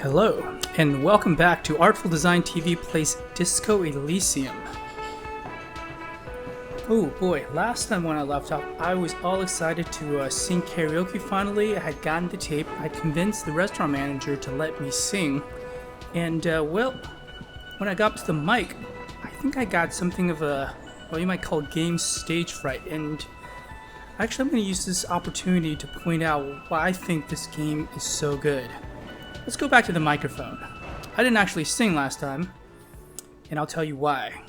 Hello, and welcome back to Artful Design TV plays Disco Elysium. Oh boy, last time when I left off, I was all excited to sing karaoke finally. I had gotten the tape, I convinced the restaurant manager to let me sing, and well, when I got to the mic, I think I got something of a, what you might call game stage fright, and actually I'm going to use this opportunity to point out why I think this game is so good. Let's go back to the microphone. I didn't actually sing last time, and I'll tell you why.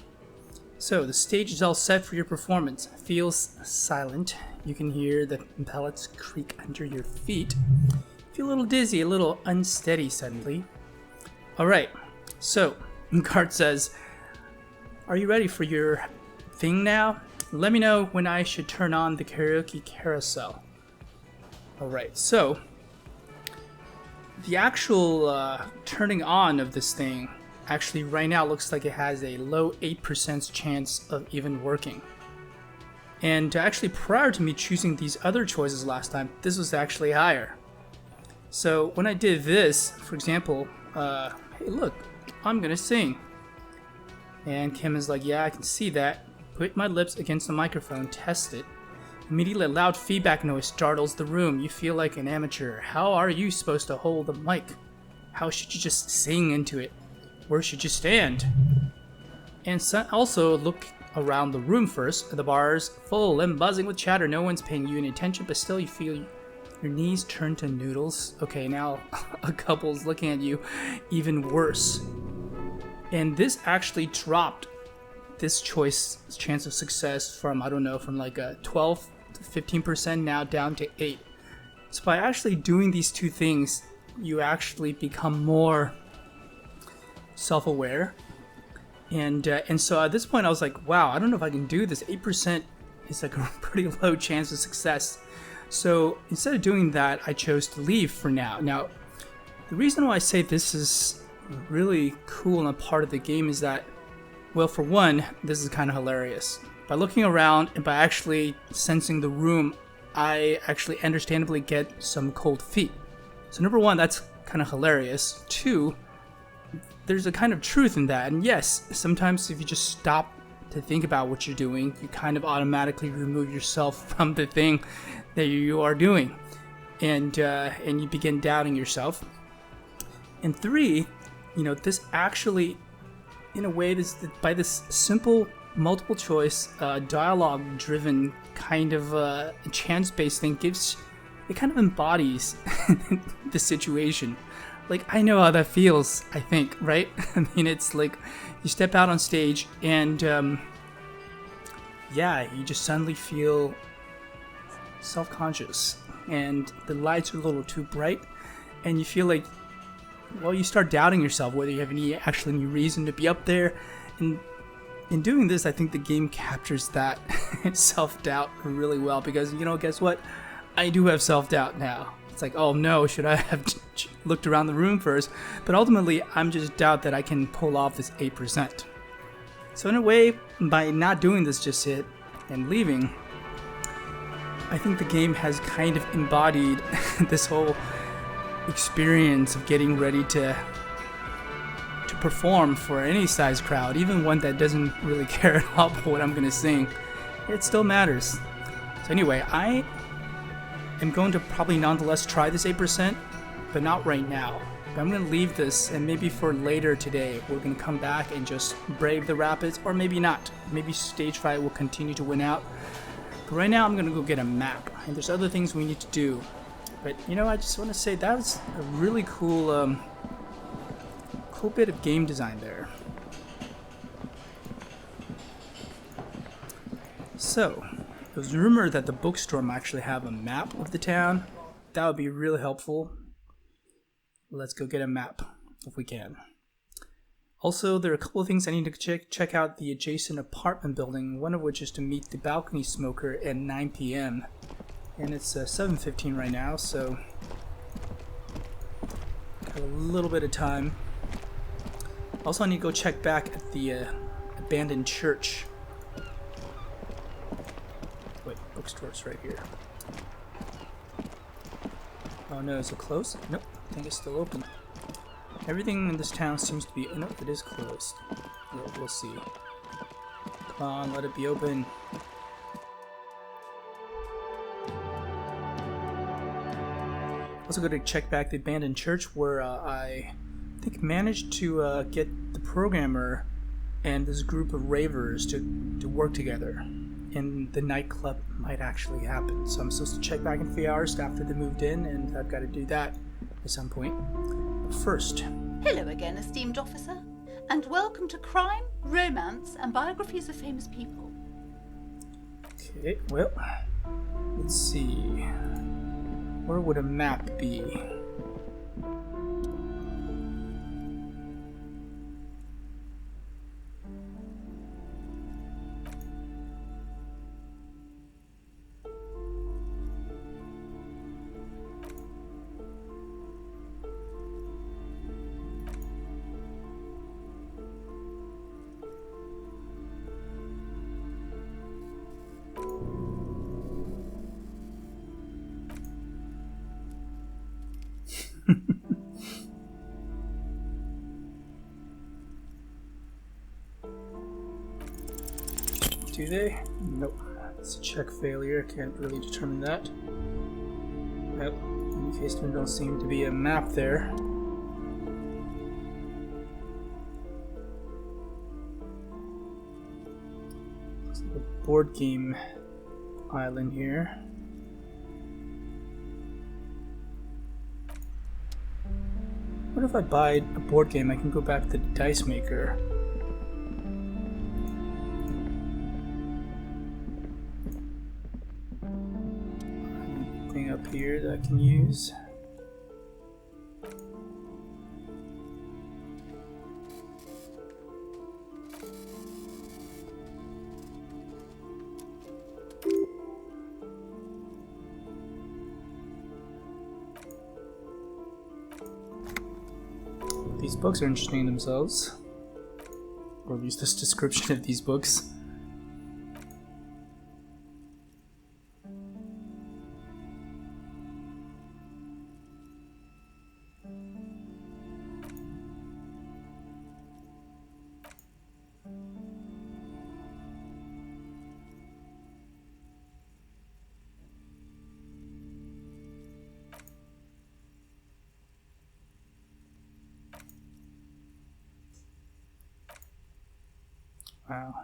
So, the stage is all set for your performance. It feels silent. You can hear the pellets creak under your feet. Feel a little dizzy, a little unsteady suddenly. Alright, so, Cart says, are you ready for your thing now? Let me know when I should turn on the karaoke carousel. Alright, so the actual turning on of this thing actually right now looks like it has a low 8% chance of even working. And actually prior to me choosing these other choices last time, this was actually higher. So when I did this, for example, hey look, I'm gonna sing. And Kim is like, yeah, I can see that. Put my lips against the microphone, test it. Immediately, a loud feedback noise startles the room. You feel like an amateur. How are you supposed to hold the mic? How should you just sing into it? Where should you stand? And also look around the room first. The bar's full and buzzing with chatter. No one's paying you any attention, but still you feel your knees turn to noodles. Okay, now a couple's looking at you. Even worse. And this actually dropped this choice chance of success from, I don't know, from like a 12 to 15% now down to 8. So by actually doing these two things, you actually become more self-aware. And so at this point I was like, wow, I don't know if I can do this. 8% is like a pretty low chance of success. So instead of doing that, I chose to leave for now. Now, the reason why I say this is really cool and a part of the game is that, well, for one, this is kind of hilarious. By looking around and by actually sensing the room, I actually understandably get some cold feet. So number one, that's kind of hilarious. Two, there's a kind of truth in that. And yes, sometimes if you just stop to think about what you're doing, you kind of automatically remove yourself from the thing that you are doing. And you begin doubting yourself. And three, you know, this actually, in a way, by this simple multiple choice dialogue driven kind of chance-based thing it kind of embodies the situation. Like, I know how that feels, I think, right? I mean, it's like you step out on stage and yeah, you just suddenly feel self-conscious and the lights are a little too bright and you feel like, well, you start doubting yourself whether you have any reason to be up there. And in doing this, I think the game captures that self-doubt really well because, you know, guess what? I do have self-doubt now. It's like, oh no, should I have looked around the room first? But ultimately, I'm just doubt that I can pull off this 8%. So in a way, by not doing this just yet and leaving, I think the game has kind of embodied this whole experience of getting ready to perform for any size crowd, even one that doesn't really care at all about what I'm going to sing. It still matters. So anyway, I am going to probably nonetheless try this 8%, but not right now. But I'm going to leave this, and maybe for later today, we're going to come back and just brave the rapids, or maybe not. Maybe stage fright will continue to win out. But right now, I'm going to go get a map, and there's other things we need to do. But, you know, I just want to say that was a really cool bit of game design there. So, it was rumored that the bookstore might actually have a map of the town. That would be really helpful. Let's go get a map if we can. Also, there are a couple of things I need to check out the adjacent apartment building, one of which is to meet the balcony smoker at 9 p.m. And it's 7:15 right now, so got a little bit of time. Also, I need to go check back at the abandoned church. Wait, bookstore's right here. Oh no, is it closed? Nope, I think it's still open. Everything in this town seems to be... Oh, no, it is closed. We'll see. Come on, let it be open. Also going to check back the abandoned church where I think managed to get the programmer and this group of ravers to work together. And the nightclub might actually happen. So I'm supposed to check back in a few hours after they moved in, and I've got to do that at some point. But first... Hello again, esteemed officer, and welcome to Crime, Romance, and Biographies of Famous People. Okay, well, let's see. Where would a map be? Do they? Nope. It's a check failure. Can't really determine that. Well, in any case, there don't seem to be a map there. Looks like a board game island here. What if I buy a board game? I can go back to the dice maker. Anything up here that I can use? These books are interesting in themselves, or at least this description of these books. Wow.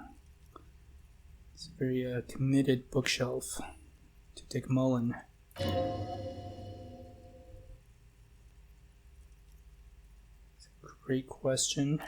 It's a very committed bookshelf to Dick Mullen. It's a great question.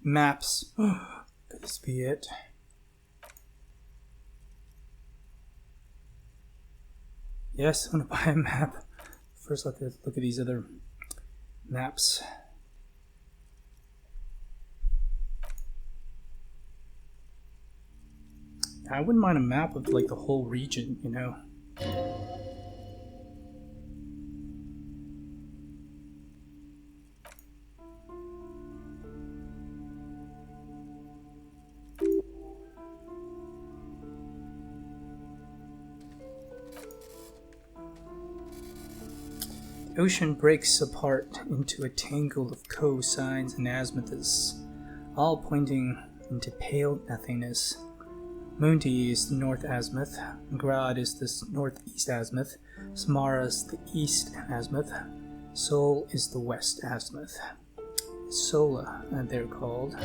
Maps. Could this be it? Yes, I'm gonna buy a map. First, let's look at these other maps. I wouldn't mind a map of like the whole region, you know. The ocean breaks apart into a tangle of cosines and azimuths, all pointing into pale nothingness. Mundi is the north azimuth, Grad is the northeast azimuth, Samara is the east azimuth, Sol is the west azimuth. Sola, they're called.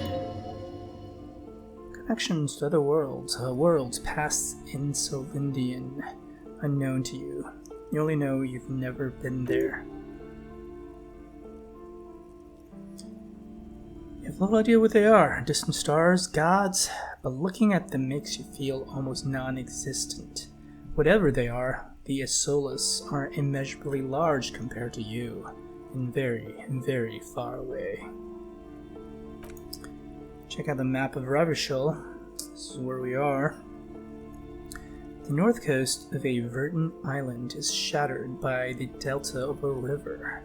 Connections to other worlds, worlds past Insolindian, unknown to you. You only know you've never been there. You have no idea what they are, distant stars, gods, but looking at them makes you feel almost non-existent. Whatever they are, the Asolas are immeasurably large compared to you, and very, very far away. Check out the map of Revachol. This is where we are. The north coast of a verdant island is shattered by the delta of a river.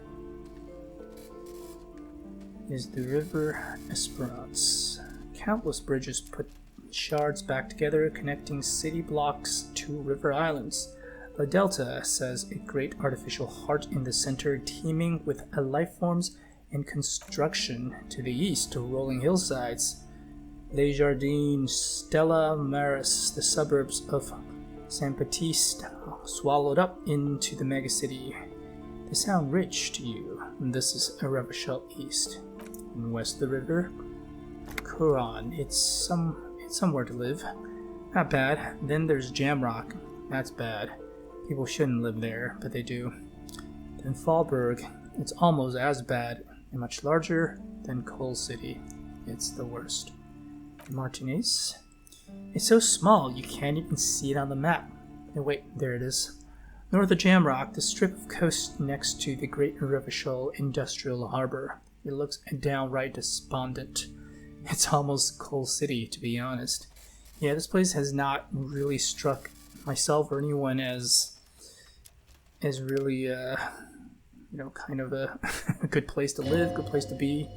It is the River Esperance. Countless bridges put shards back together, connecting city blocks to river islands. The delta says a great artificial heart in the center, teeming with life forms and construction. To the east, rolling hillsides. Les Jardins, Stella Maris, the suburbs of Saint Baptiste, swallowed up into the megacity. They sound rich to you. This is Revachol East. And west of the river, Curon. It's somewhere to live. Not bad. Then there's Jamrock. That's bad. People shouldn't live there, but they do. Then Fallberg. It's almost as bad and much larger than Coal City. It's the worst. Martinez. It's so small you can't even see it on the map. Oh, wait, there it is. North of Jamrock, the strip of coast next to the Great Revachol Industrial Harbor. It looks downright despondent. It's almost Coal City, to be honest. Yeah, this place has not really struck myself or anyone as really, kind of a, a good place to live, good place to be.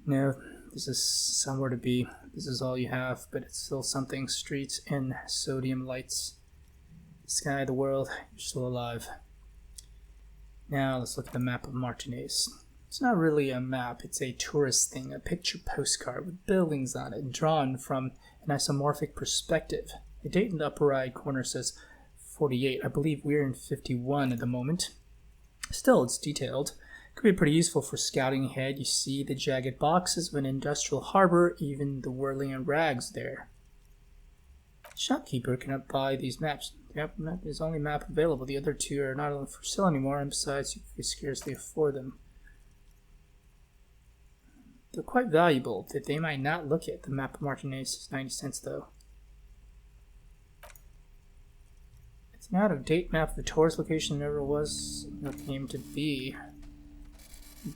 No, this is somewhere to be. This is all you have, but it's still something. Streets and sodium lights. The sky, the world, you're still alive. Now let's look at the map of Martinez. It's not really a map, it's a tourist thing, a picture postcard with buildings on it, drawn from an isomorphic perspective. The date in the upper right corner says 48. I believe we're in 51 at the moment. Still, it's detailed. Could be pretty useful for scouting ahead. You see the jagged boxes of an industrial harbor, even the whirling and rags there. Shopkeeper cannot buy these maps. Yep, that is the only map available. The other two are not for sale anymore, and besides, you could scarcely afford them. They're quite valuable. That they might not look at. The map of Martinez is 90 cents, though. It's an out-of-date map of the tourist location. Never was or came to be.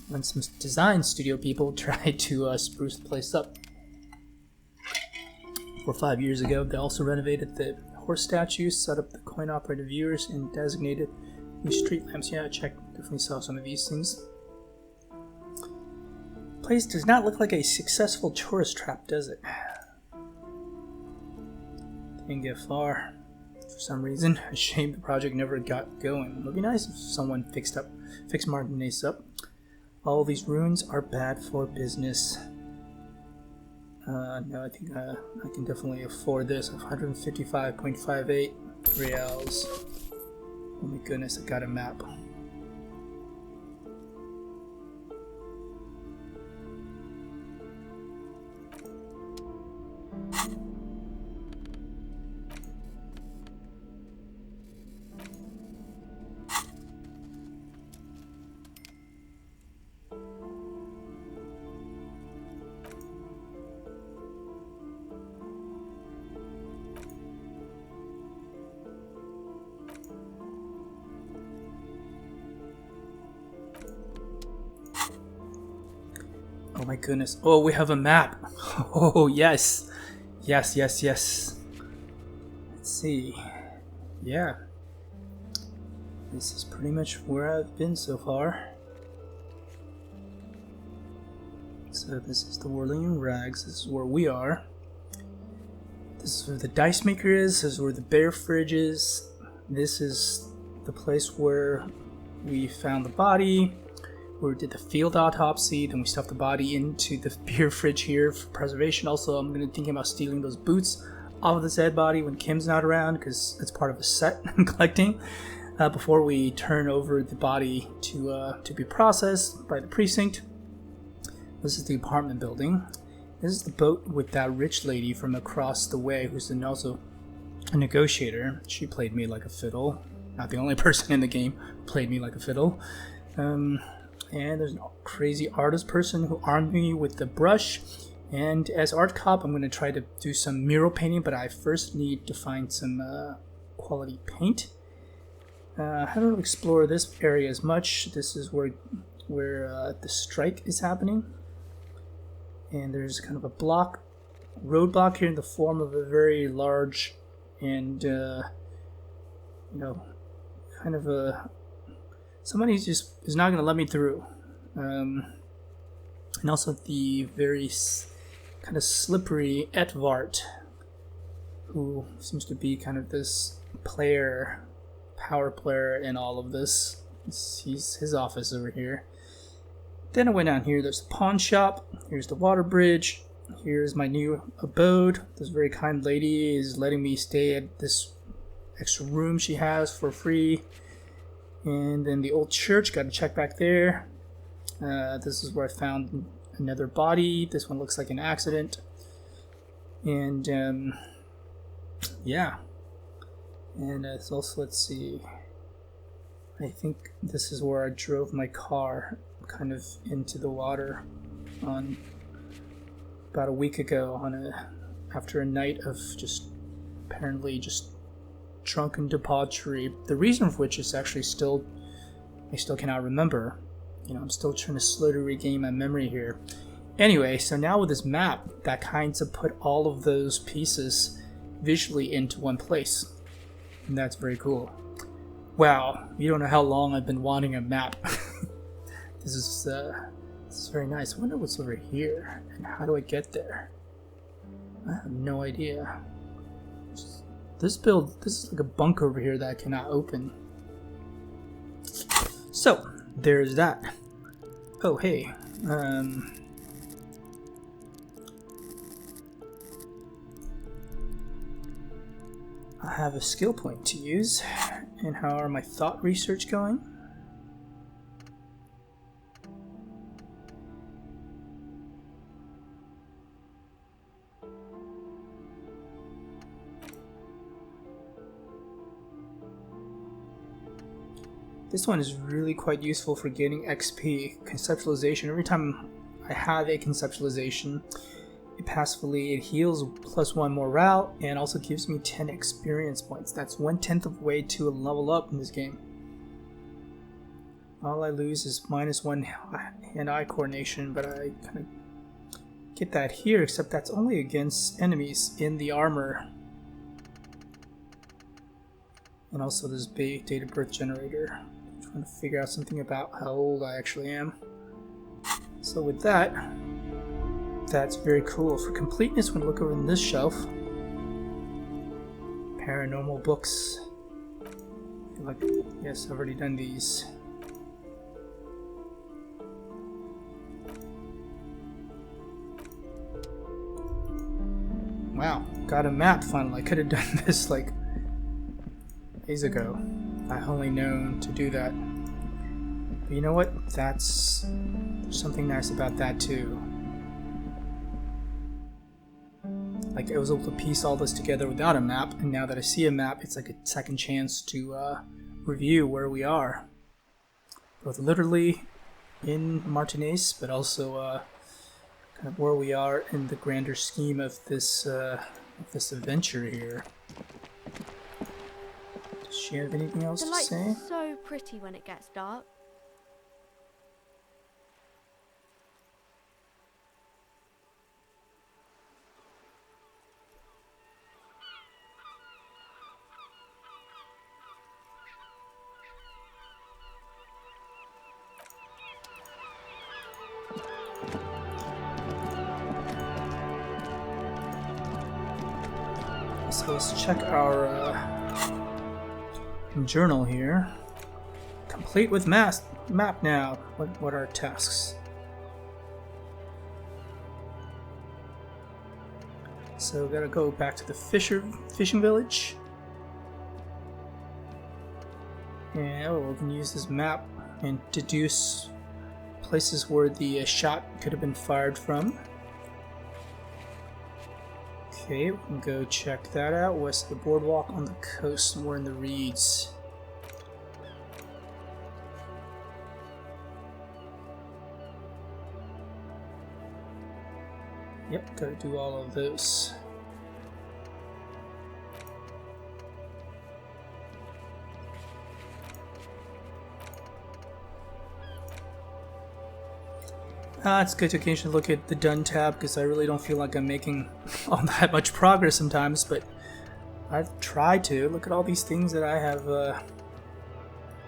When some design studio people tried to spruce the place up. 4 or 5 years ago, they also renovated the horse statues, set up the coin-operated viewers, and designated new street lamps. Yeah, I definitely saw some of these things. The place does not look like a successful tourist trap, does it? Didn't get far for some reason. A shame the project never got going. It would be nice if someone fixed Martinez up. All these ruins are bad for business. No, I think I can definitely afford this. 155.58 reals. Oh my goodness, I got a map. Oh my goodness. Oh, we have a map. Oh, yes. Yes. Let's see. Yeah. This is pretty much where I've been so far. So this is the Whirling and Rags. This is where we are. This is where the dice maker is. This is where the bear fridge is. This is the place where we found the body. We did the field autopsy, then we stuffed the body into the beer fridge here for preservation. Also, I'm going to think about stealing those boots off of this dead body when Kim's not around, because it's part of a set I'm collecting, before we turn over the body to be processed by the precinct. This is the apartment building. This is the boat with that rich lady from across the way, who's also a negotiator. She played me like a fiddle. Not the only person in the game who played me like a fiddle. And there's a crazy artist person who armed me with the brush. And as art cop, I'm going to try to do some mural painting, but I first need to find some quality paint. I haven't explored this area as much. This is where the strike is happening. And there's kind of a roadblock here in the form of a very large and, kind of somebody just is not going to let me through. And also the very kind of slippery Etvart, who seems to be kind of this power player in all of this. He's his office over here. Then I went down here. There's the pawn shop. Here's the water bridge. Here's my new abode. This very kind lady is letting me stay at this extra room she has for free. And then the old church. Got to check back there. This is where I found another body. This one looks like an accident. And yeah. And it's also, let's see, I think this is where I drove my car kind of into the water on about a week ago after a night of just apparently just drunken debauchery. The reason for which is actually I still cannot remember. I'm still trying to slowly regain my memory here. Anyway, so now with this map, that kind of put all of those pieces visually into one place. And that's very cool. Wow, you don't know how long I've been wanting a map. This is very nice. I wonder what's over here, and how do I get there? I have no idea. This is like a bunker over here that I cannot open. So, there's that. Oh, hey. I have a skill point to use. And how are my thought research going? This one is really quite useful for getting XP. Conceptualization. Every time I have a conceptualization, it heals +1 morale and also gives me 10 experience points. That's 1/10 of the way to a level up in this game. All I lose is -1 hand-eye coordination, but I kind of get that here, except that's only against enemies in the armor. And also this big date of birth generator. I'm trying to figure out something about how old I actually am. So with that, that's very cool. For completeness, when we look over in this shelf, paranormal books. Yes, I've already done these. Wow, got a map finally. I could have done this like days ago. I only known to do that. But you know what? There's something nice about that too. Like, I was able to piece all this together without a map, and now that I see a map, it's like a second chance to review where we are. Both literally in Martinez, but also kind of where we are in the grander scheme of this adventure here. Does she have anything else to say? The light's so pretty when it gets dark. So let's check our journal here. Complete with map now. What are our tasks? So we gotta go back to the fishing village. And we can use this map and deduce places where the shot could have been fired from. Okay, we can go check that out. West of the boardwalk on the coast, somewhere in the reeds. Yep, gotta do all of those. It's good to occasionally look at the done tab because I really don't feel like I'm making all that much progress sometimes, but I've tried to. Look at all these things that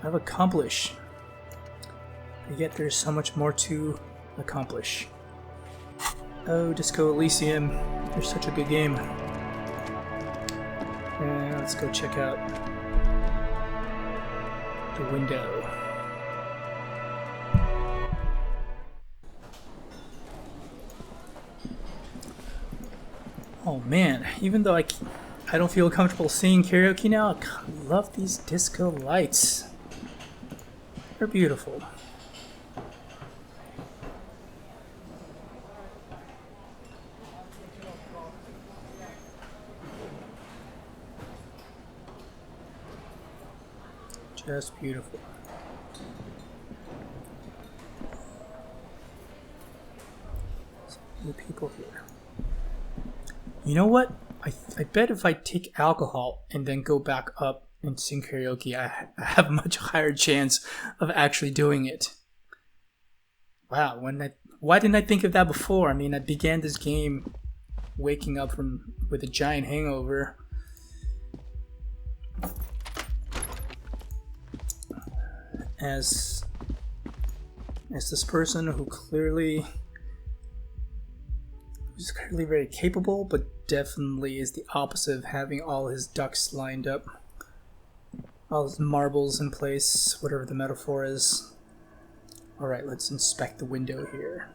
I've accomplished. But yet there's so much more to accomplish. Oh, Disco Elysium. You're such a good game. And let's go check out the window. Oh man, even though I don't feel comfortable singing karaoke now, I love these disco lights. They're beautiful. Just beautiful. Some new people here. You know what? I bet if I take alcohol and then go back up and sing karaoke, I have a much higher chance of actually doing it. Wow, why didn't I think of that before? I mean, I began this game waking up with a giant hangover. As this person who's clearly very capable, but definitely is the opposite of having all his ducks lined up, all his marbles in place, whatever the metaphor is. Alright, let's inspect the window here.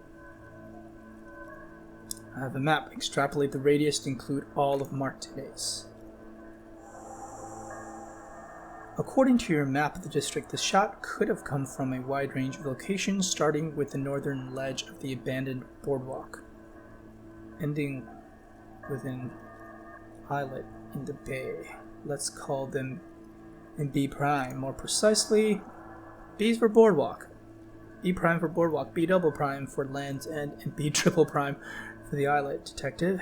I have a map. Extrapolate the radius to include all of Martinez. According to your map of the district, the shot could have come from a wide range of locations, starting with the northern ledge of the abandoned boardwalk, ending with an islet in the bay. Let's call them in B prime. More precisely, B's for boardwalk, B prime for boardwalk, B double prime for land's end, and B triple prime for the islet, detective.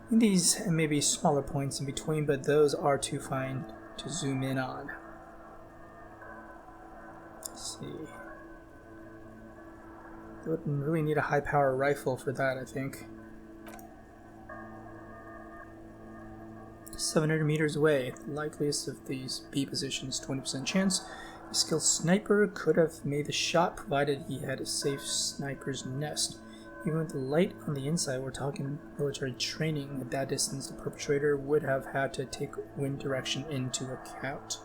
And these may be smaller points in between, but those are too fine to zoom in on. Let's see. I would really need a high power rifle for that, I think. 700 meters away, the likeliest of these B positions, 20% chance. A skilled sniper could have made the shot provided he had a safe sniper's nest. Even with the light on the inside, we're talking military training. At that distance, the perpetrator would have had to take wind direction into account.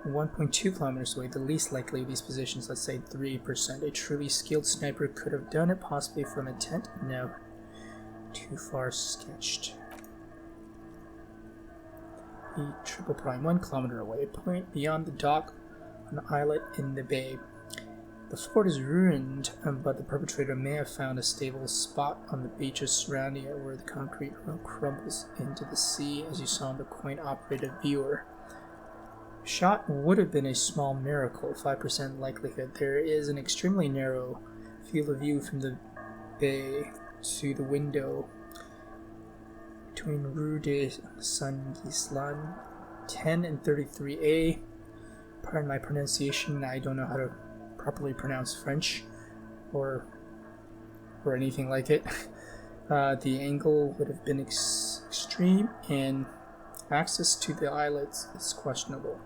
1.2 kilometers away, the least likely of these positions, let's say 3%. A truly skilled sniper could have done it, possibly from a tent. No. Too far sketched. The triple prime, 1 kilometer away, point beyond the dock, an islet in the bay. The fort is ruined, but the perpetrator may have found a stable spot on the beaches surrounding it where the concrete crumbles into the sea, as you saw in the coin-operated viewer. Shot would have been a small miracle, 5% likelihood. There is an extremely narrow field of view from the bay to the window between Rue de Saint-Ghislain 10 and 33A. Pardon my pronunciation, I don't know how to properly pronounce French or anything like it. The angle would have been extreme, and access to the islets is questionable.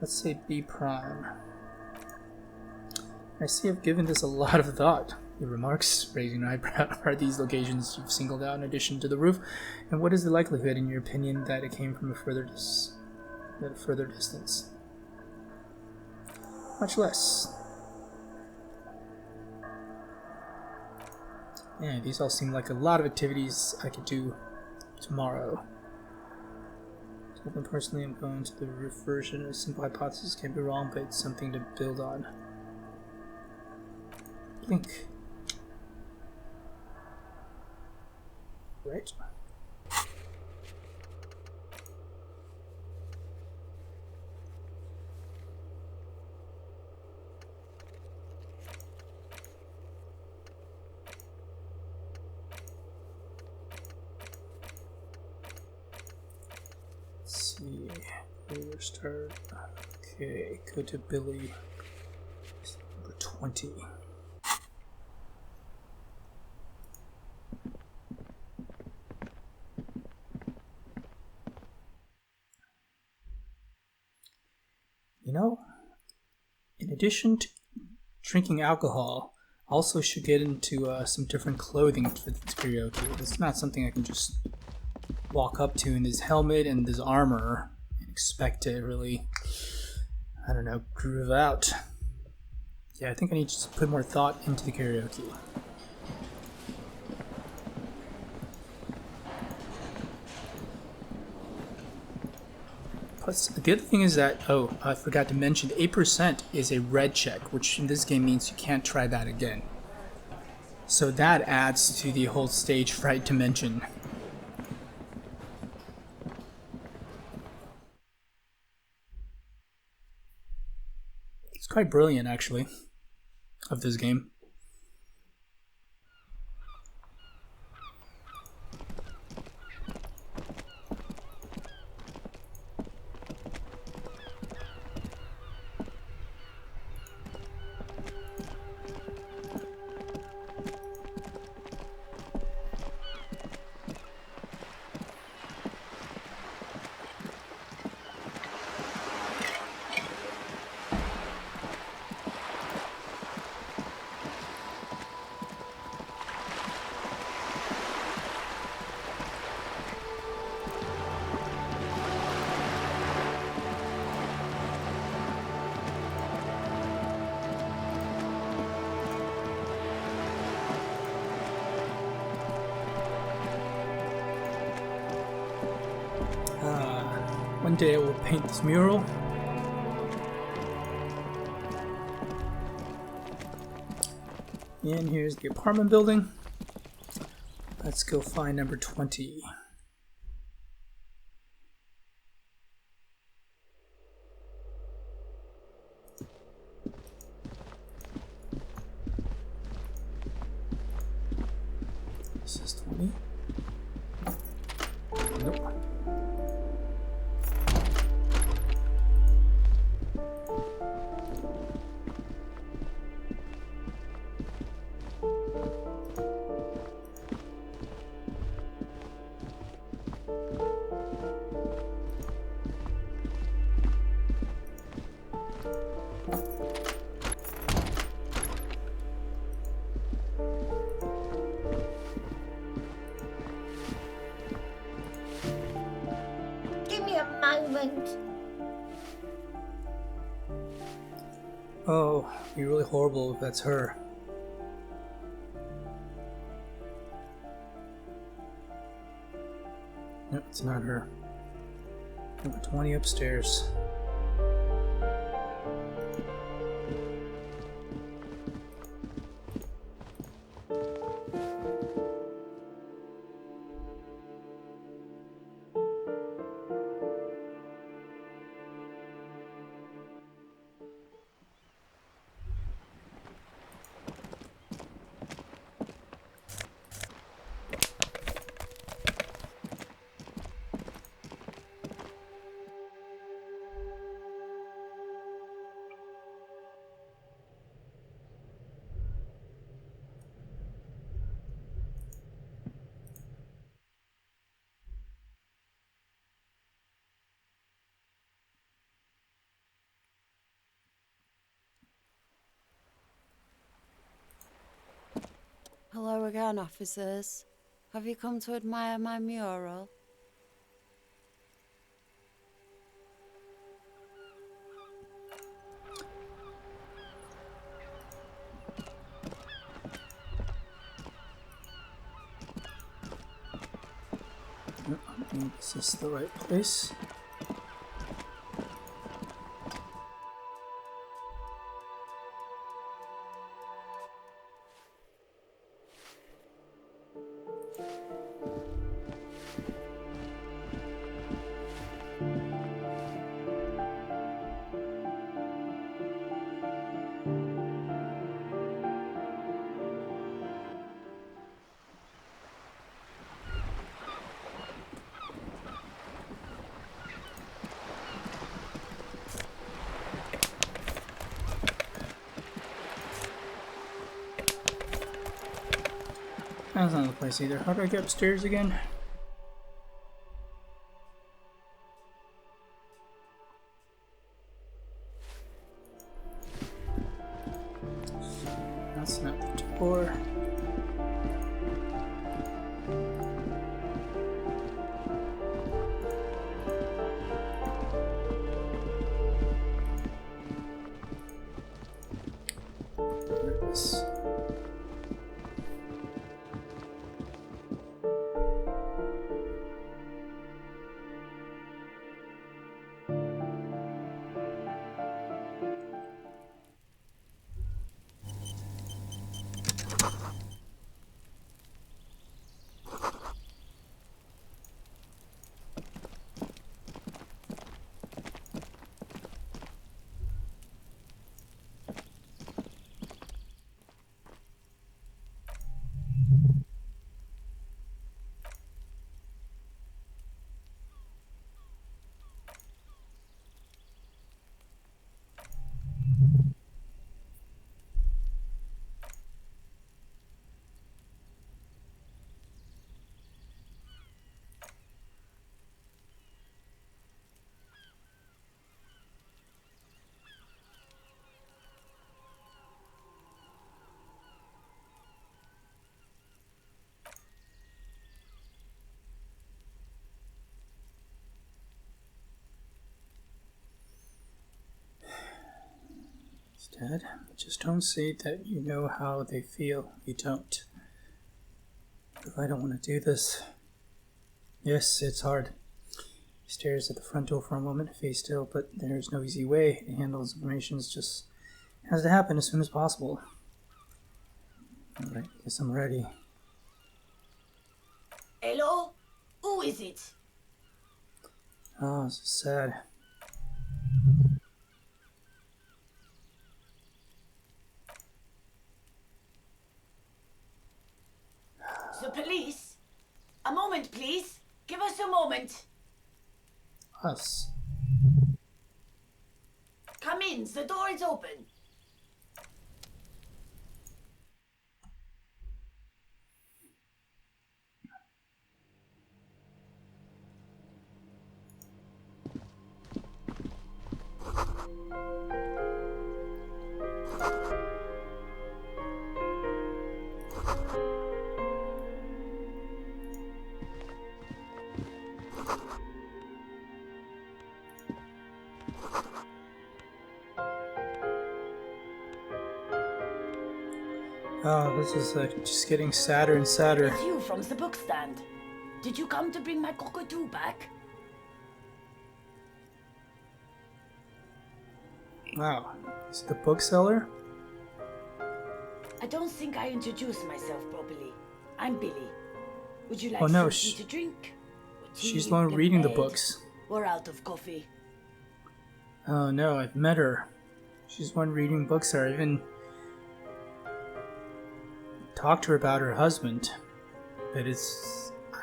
Let's say B prime. I see I've given this a lot of thought. He remarks, raising an eyebrow. Are these locations you've singled out in addition to the roof? And what is the likelihood, in your opinion, that it came from a further distance? Much less. Yeah, these all seem like a lot of activities I could do tomorrow. Personally, I'm going to the roof version. A simple hypothesis can be wrong, but it's something to build on. Blink. Right. Let's see. We're start. Okay, go to Billy. Number 20. You know, in addition to drinking alcohol, I also should get into some different clothing for this karaoke. It's not something I can just walk up to in this helmet and this armor and expect to really, I don't know, groove out. Yeah, I think I need to just put more thought into the karaoke. Plus, the other thing is that, oh, I forgot to mention, 8% is a red check, which in this game means you can't try that again. So that adds to the whole stage fright dimension. It's quite brilliant, actually, of this game. One day I will paint this mural. And here's the apartment building. Let's go find number 20. This is 20. Nope. Oh, it'd be really horrible if that's her. No, it's not her. Number 20 upstairs. Hello again, officers. Have you come to admire my mural? I think this is the right place. That's not the place either. How do I get upstairs again? That's not the door. There it is. Dad, just don't say that you know how they feel. You don't. If I don't want to do this. Yes, it's hard. He stares at the front door for a moment, face still, but there's no easy way to handle his information. It just has to happen as soon as possible. Alright, guess I'm ready. Hello? Who is it? Oh, this is sad. The police? A moment, please. Give us a moment. Us. Come in. The door is open. Oh, this is just getting sadder and sadder. It's you from the book stand. Did you come to bring my cockatoo back? Wow, is it the bookseller? I don't think I introduced myself properly. I'm Billy. Would you like Oh, no, something to drink? Or tea, She's the one reading the lemonade? books. We're out of coffee. Oh no, I've met her. She's the one reading books there. I even talked to her about her husband. But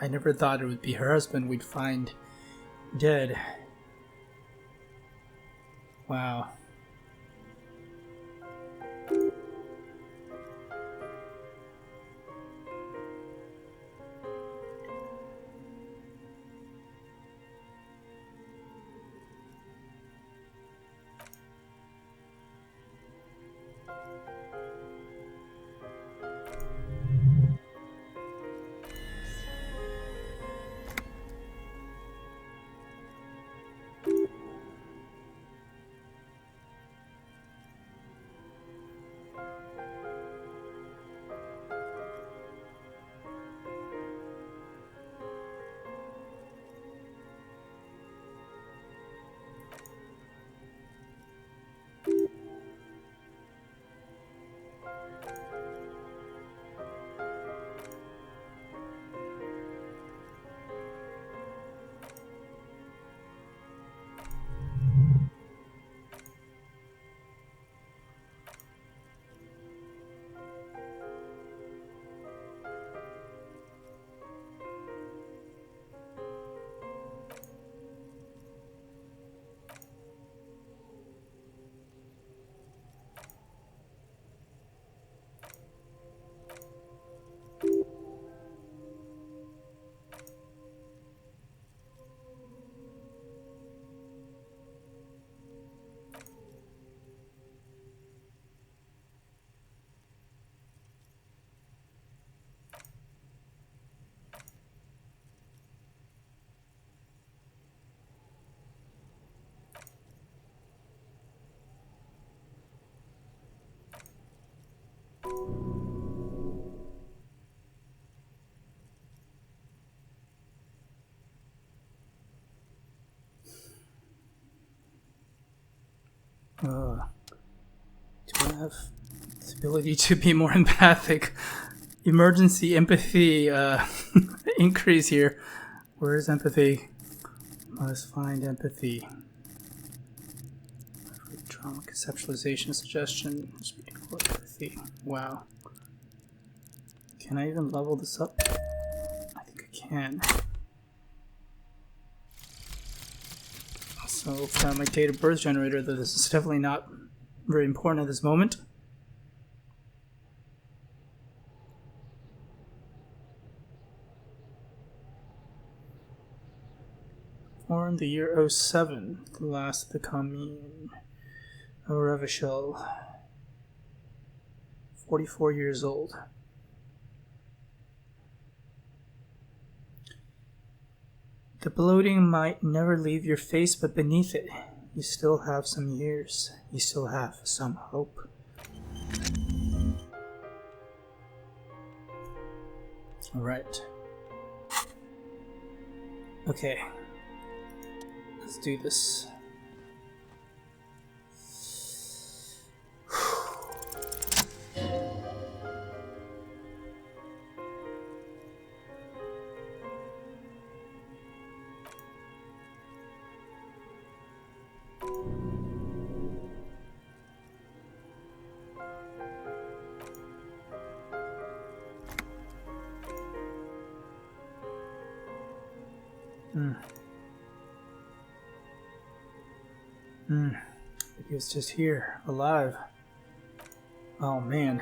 I never thought it would be her husband we'd find dead. Wow. Do I have this ability to be more empathic? Emergency empathy increase here. Where is empathy? Must find empathy. Trauma conceptualization suggestion. Empathy. Wow. Can I even level this up? I think I can. So found my date of birth generator, though this is definitely not very important at this moment. Born the year 07, the last of the commune. Revachel. 44 years old. The bloating might never leave your face, but beneath it, you still have some years. You still have some hope. Alright. Okay. Let's do this. He was just here, alive. Oh man.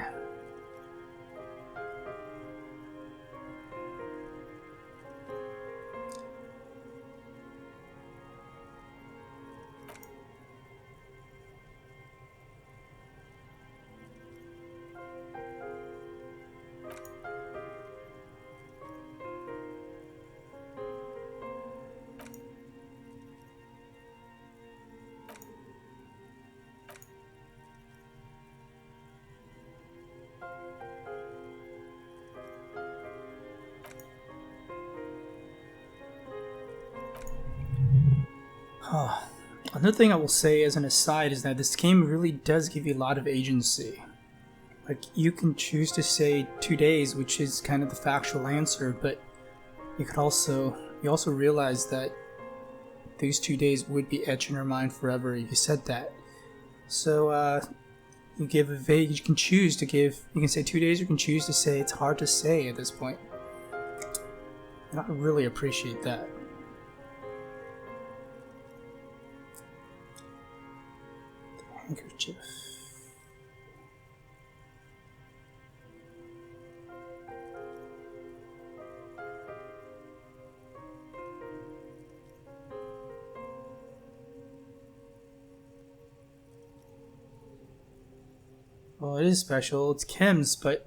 Another thing I will say as an aside is that this game really does give you a lot of agency. Like, you can choose to say 2 days, which is kind of the factual answer, but you also realize that these 2 days would be etched in your mind forever if you said that. So you give a vague, you can say 2 days, you can choose to say it's hard to say at this point. And I really appreciate that. Handkerchief. Well, it is special. It's Kim's, but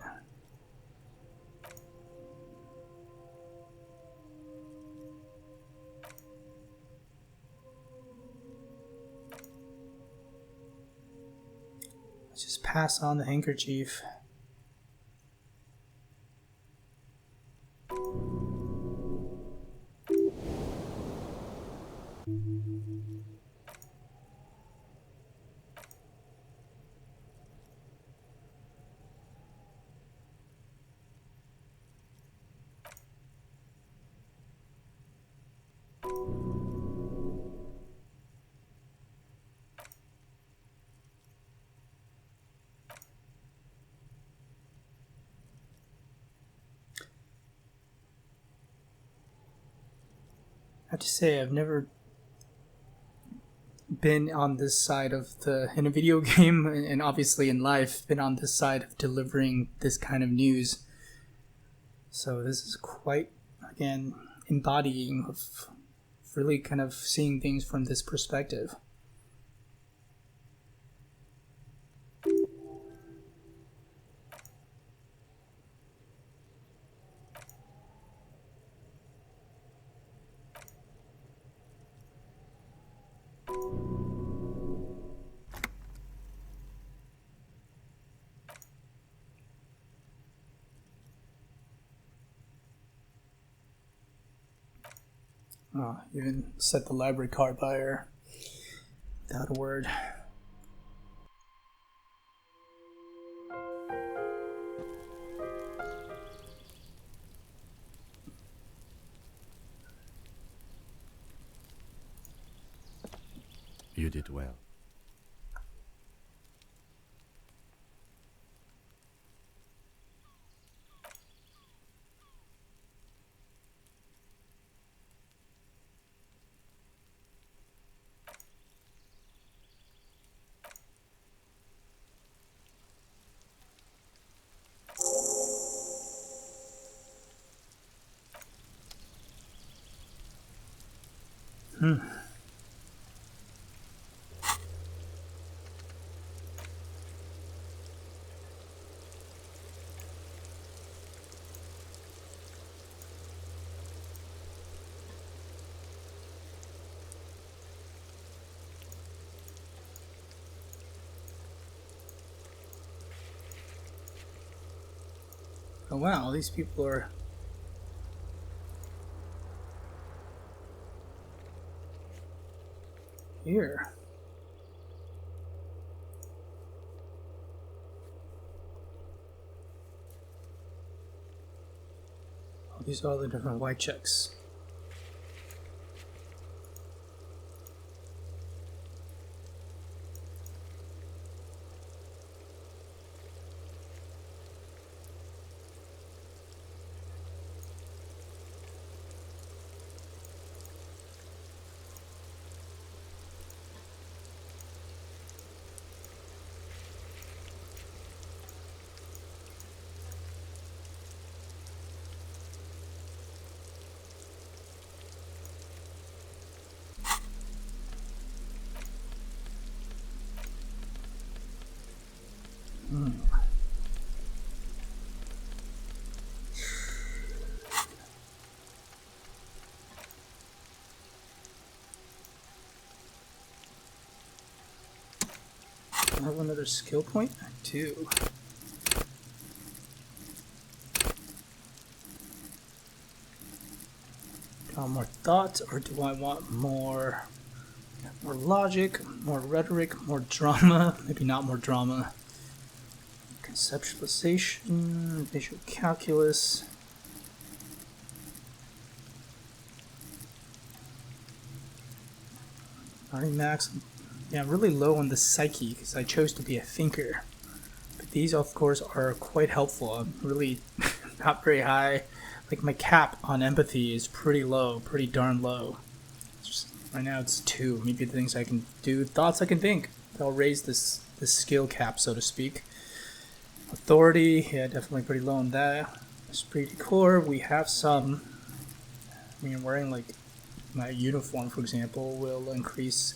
just pass on the handkerchief. I have to say, I've never been on this side of in a video game, and obviously in life, been on this side of delivering this kind of news. So this is quite, again, embodying of really kind of seeing things from this perspective. Oh, even set the library card by her without a word. You did well. Oh wow, these people are here. Oh, these are all the different white checks. I have another skill point? I do. Do I want more thought, or do I want more logic, more rhetoric, more drama? Maybe not more drama. Conceptualization, visual calculus. Already max. Yeah, I'm really low on the psyche because I chose to be a thinker. But these, of course, are quite helpful. I'm really not very high. Like, my cap on empathy is pretty low, pretty darn low. Right now it's 2. Maybe the things I can do, thoughts I can think. They'll raise this skill cap, so to speak. Authority, yeah, definitely pretty low on that. Esprit de corps, we have some. I mean, wearing like my uniform, for example, will increase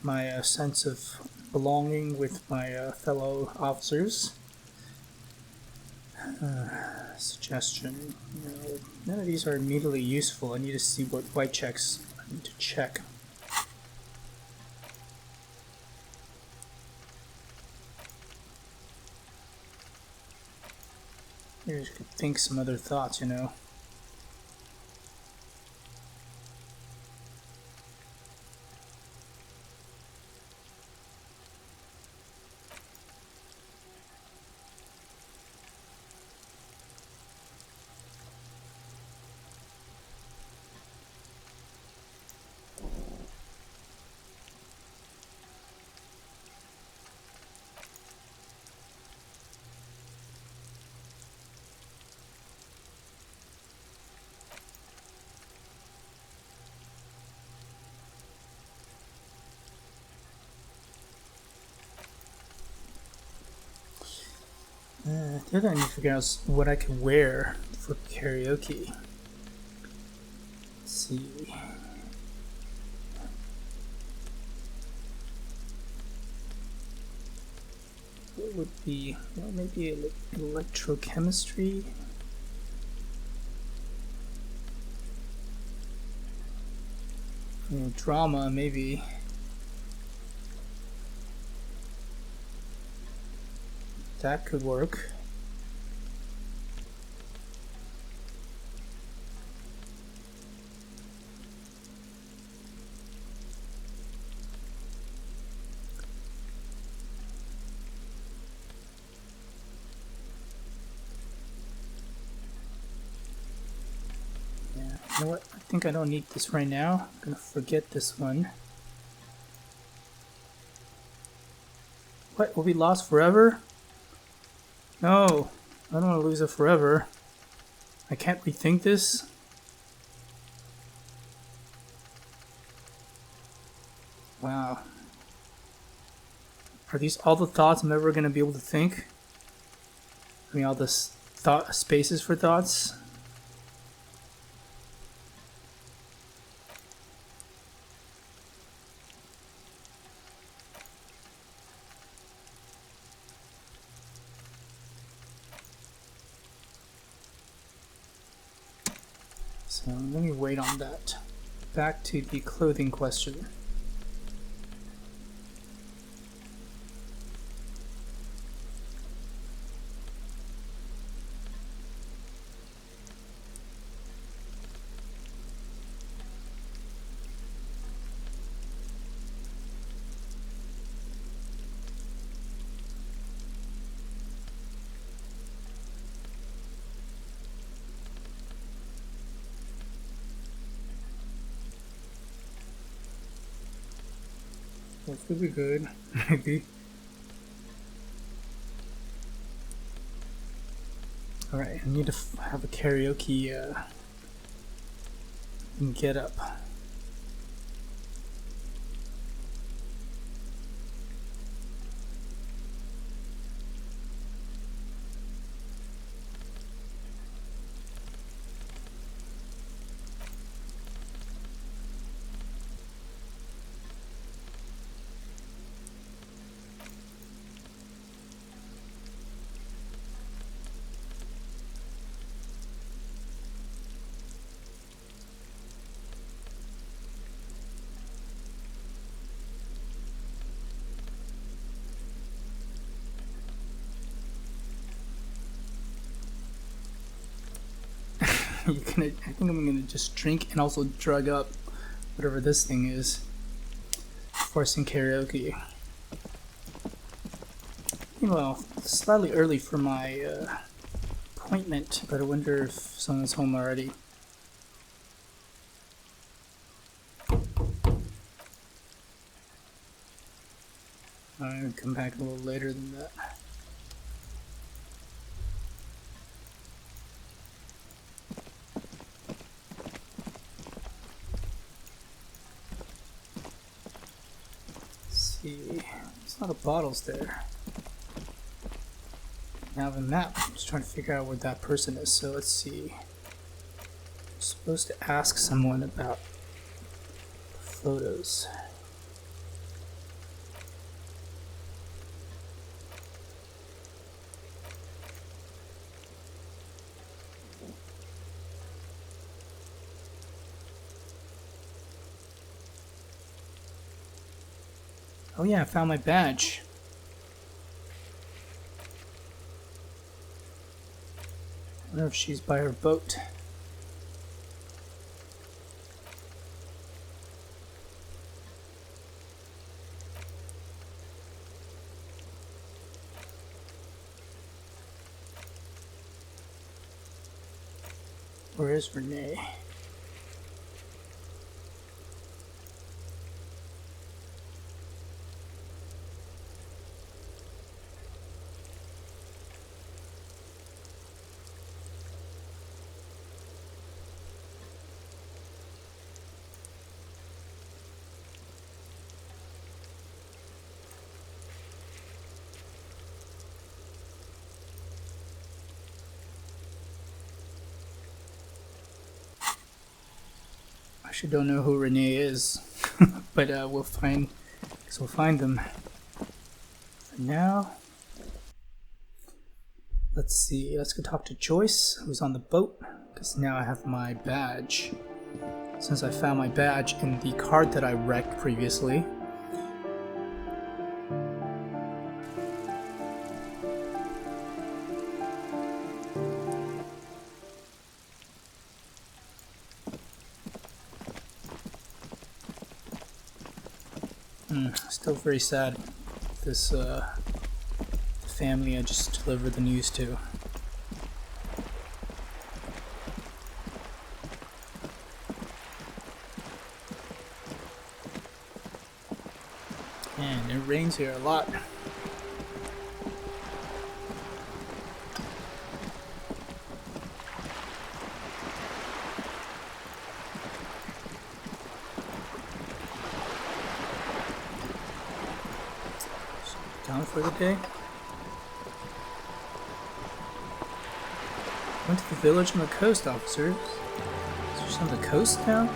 my sense of belonging with my fellow officers. Suggestion. No, none of these are immediately useful. I need to see what white checks I need to check. Maybe I could think some other thoughts, you know. The other thing I need to figure out is what I can wear for karaoke. Let's see. What would be, well, maybe electrochemistry? Drama, maybe. That could work. Yeah, you know what? I think I don't need this right now. I'm gonna forget this one. What? Will be lost forever? No. I don't want to lose it forever. I can't rethink this. Wow. Are these all the thoughts I'm ever going to be able to think? I mean, all this thought spaces for thoughts? So let me wait on that. Back to the clothing question. This could be good, maybe. Alright, I need to have a karaoke get up. I think I'm gonna just drink and also drug up whatever this thing is before I sing karaoke. Well, it's slightly early for my appointment, but I wonder if someone's home already. I'll come back a little later than that. See, there's a lot of bottles there. Now the map, I'm just trying to figure out where that person is. So let's see. I'm supposed to ask someone about photos. Oh yeah, I found my badge. I wonder if she's by her boat. Where is Renee? I actually don't know who Renee is, but we'll find them. For now, let's see. Let's go talk to Joyce, who's on the boat, because now I have my badge. Since I found my badge in the card that I wrecked previously. Still very sad. This family I just delivered the news to. And it rains here a lot. town for the day. Went to the village on the coast, officers. Is there some on the coast now?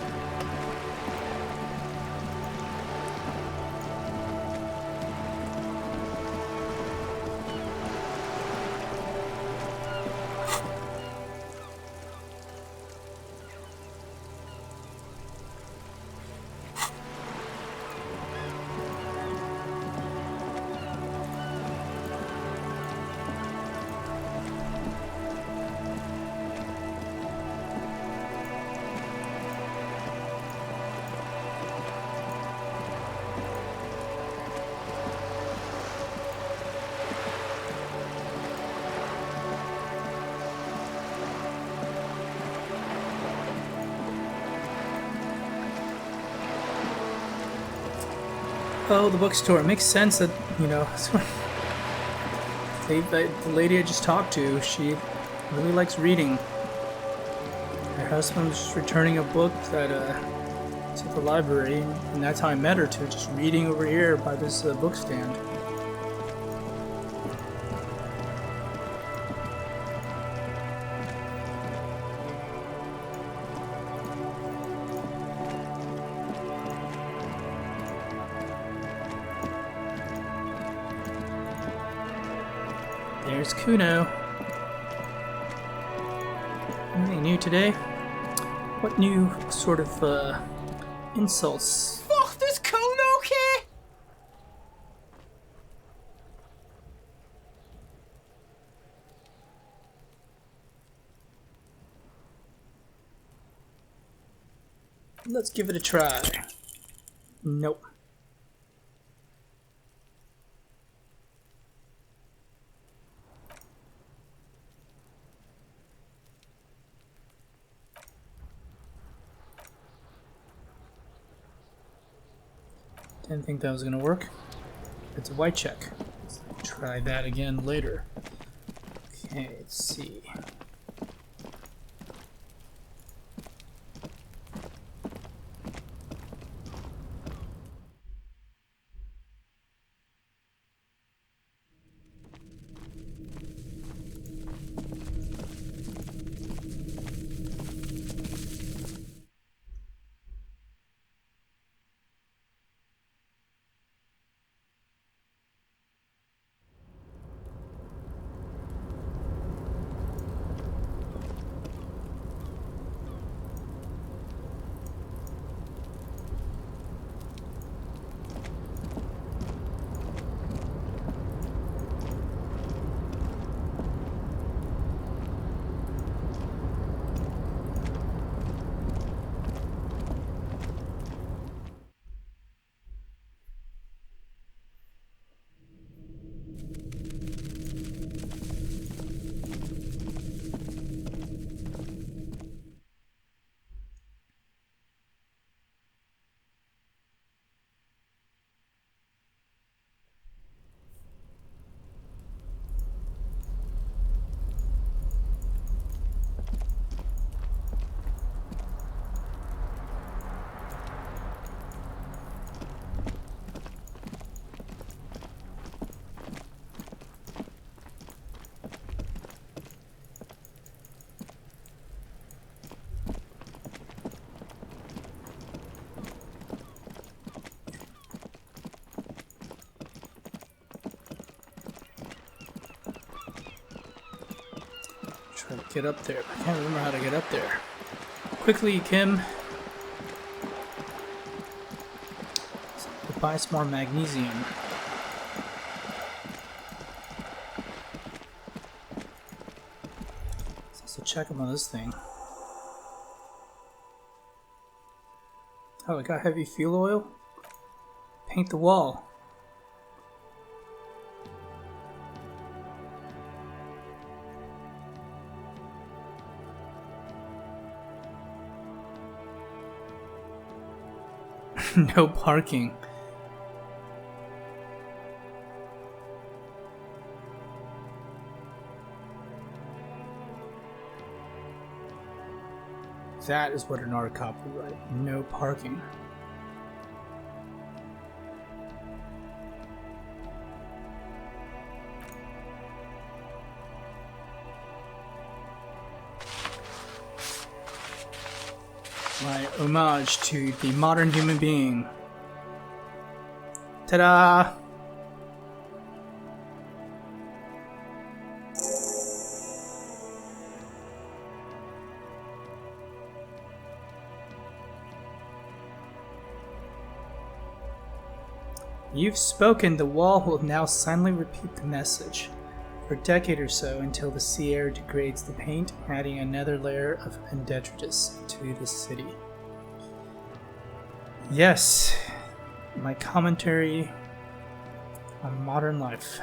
Oh, the bookstore. It makes sense that, you know, the lady I just talked to, she really likes reading. Her husband was just returning a book that to the library, and that's how I met her, too, just reading over here by this book stand. There's Kuno. Anything new today? What new sort of insults? Fuck, there's karaoke! Let's give it a try. Nope. Didn't think that was gonna work. It's a white check. Let's try that again later. Okay, let's see. Try to get up there. I can't remember how to get up there. Quickly, Kim. Buy some more magnesium. Let's also check on this thing. Oh, I got heavy fuel oil. Paint the wall. No parking. That is what an art cop would write. No parking. homage to the modern human being. Ta-da! You've spoken. The wall will now silently repeat the message for a decade or so until the sea air degrades the paint, adding another layer of detritus to the city. Yes, my commentary on modern life.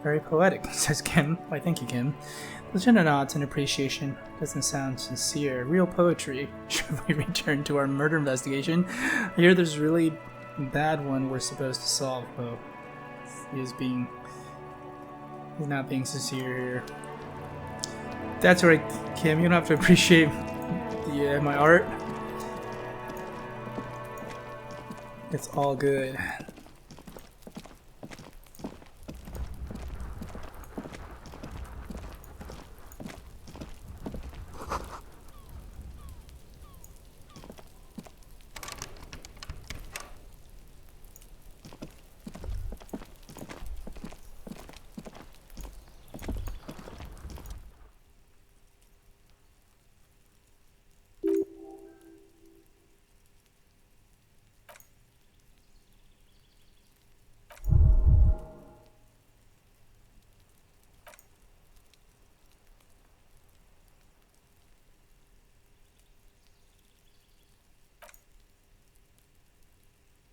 Very poetic, says Kim. Why, thank you, Kim. Legit nods and appreciation. Doesn't sound sincere. Real poetry. Should we return to our murder investigation? I hear there's a really bad one we're supposed to solve. Oh, he's not being sincere here. That's right, Kim. You don't have to appreciate my art. It's all good.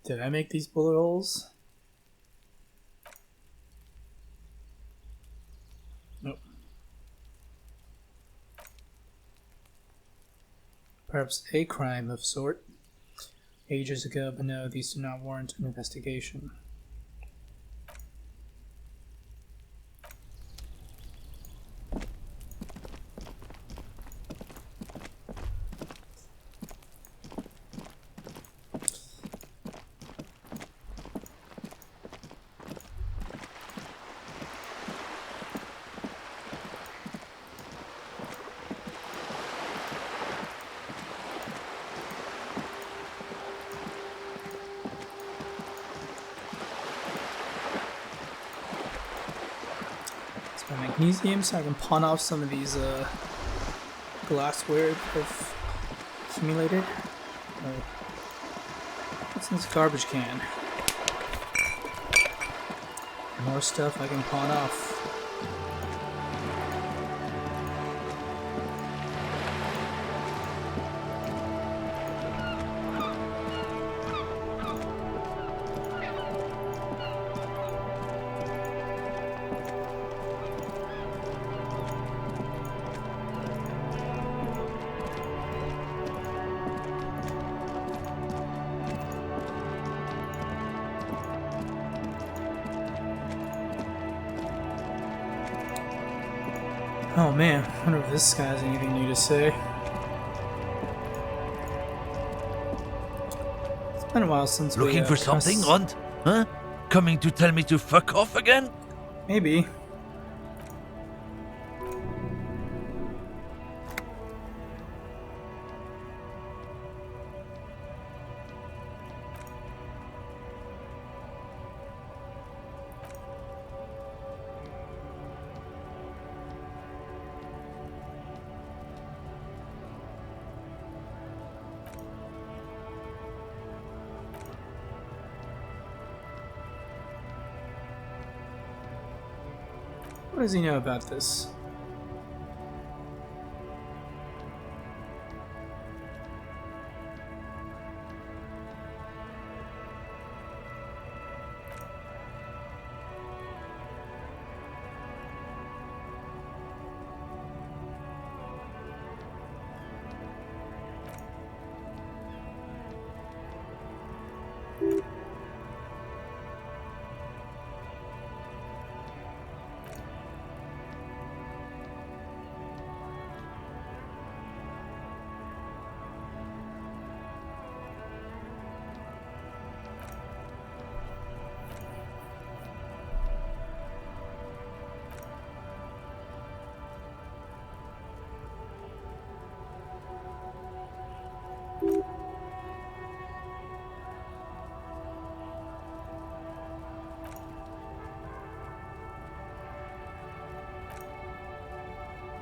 Did I make these bullet holes? Nope. Perhaps a crime of sort. Ages ago, but no, these do not warrant an investigation. Magnesium, so I can pawn off some of these glassware that have accumulated. What's in this garbage can? More stuff I can pawn off. Oh man, I wonder if this guy has anything new to say. It's been a while since we Looking for something, Rond? Huh? Coming to tell me to fuck off again? Maybe. What does he know about this?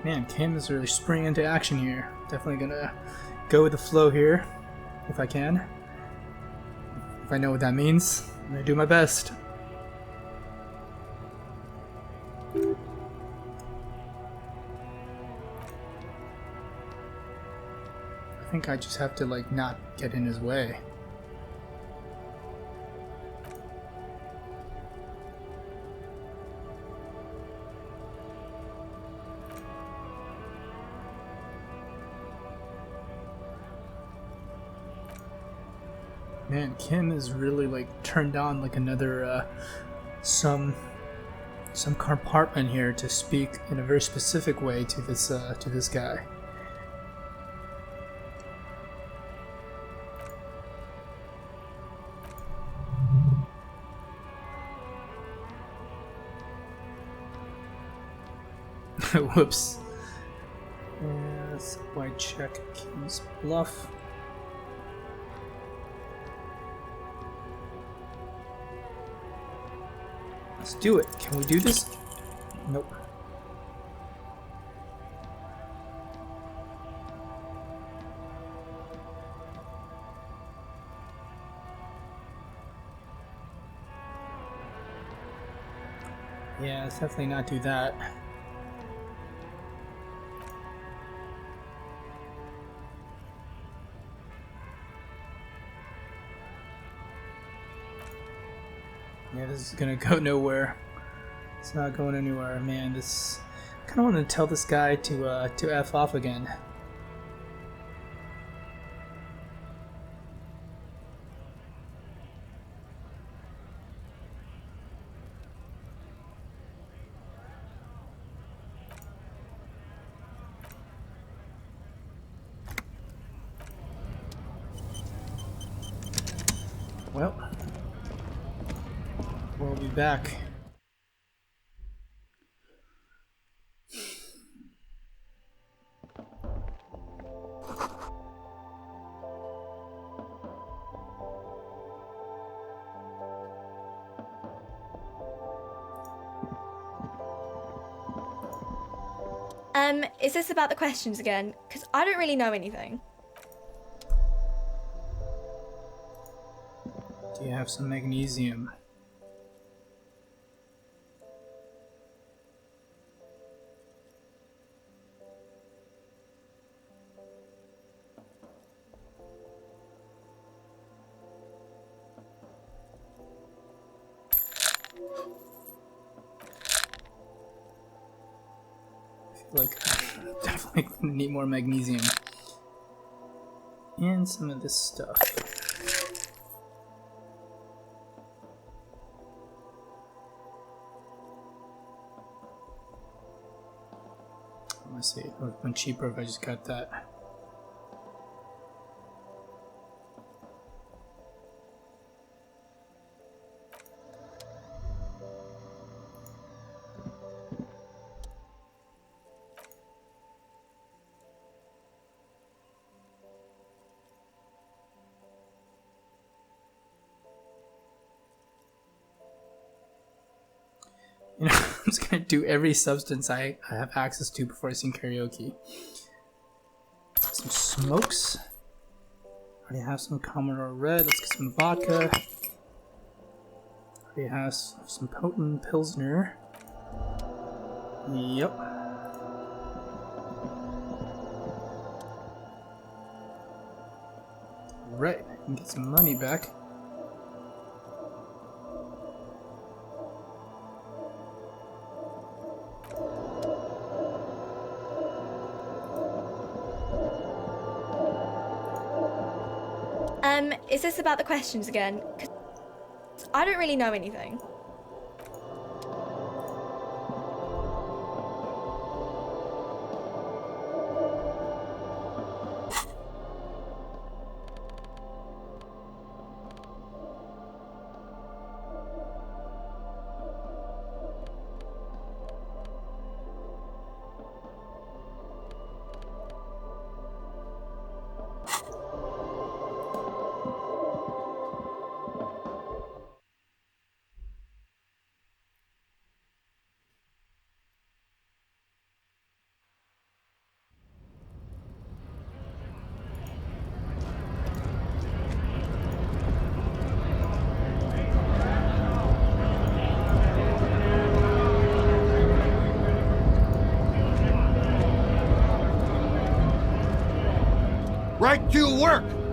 Man, Kim is really springing into action here. Definitely gonna go with the flow here, if I can. If I know what that means, I'm gonna do my best. I think I just have to, like, not get in his way. Man, Kim is really, like, turned on like another some compartment here to speak in a very specific way to this guy. Whoops. Yes, why check Kim's bluff? Let's do it. Can we do this? Nope. Yeah, let's definitely not do that. Yeah, this is gonna go nowhere. It's not going anywhere, man. This I kind of want to tell this guy to f off again. Well, we'll be back. Is this about the questions again? Because I don't really know anything. Do you have some magnesium? Like, definitely need more magnesium. And some of this stuff. Let's see, it would have been cheaper if I just got that. You know, I'm just gonna do every substance I have access to before I sing karaoke. Some smokes. Already have some Commodore Red. Let's get some vodka. Already have some potent Pilsner. Yep. Right, I can get some money back. Is this about the questions again? 'Cause I don't really know anything.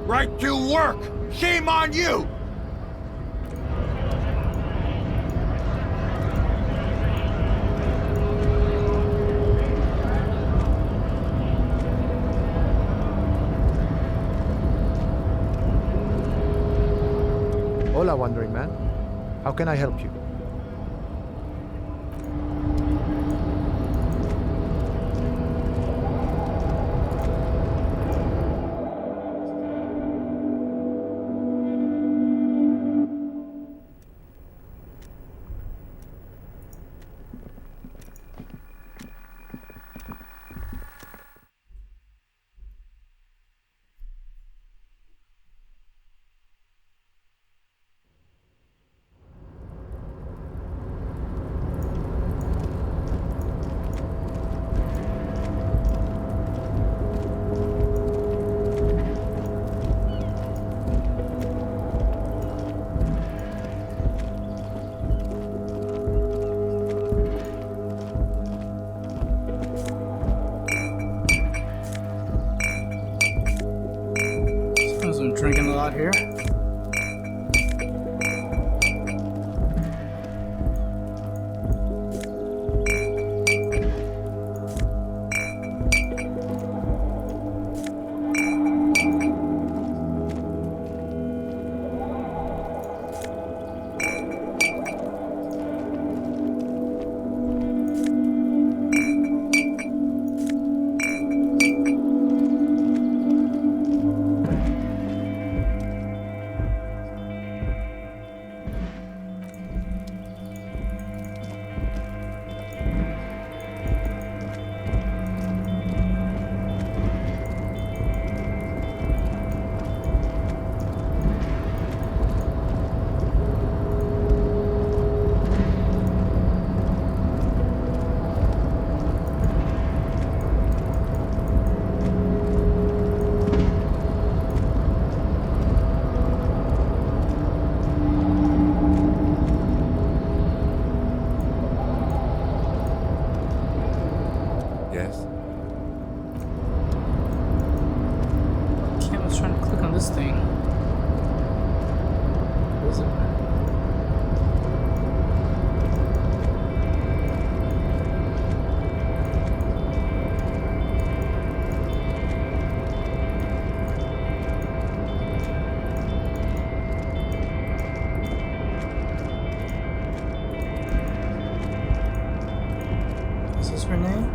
Right to work! Shame on you! Hola, Wandering Man. How can I help you? I'm drinking a lot here. Yes? I was trying to click on this thing. What is it? Is this Renee?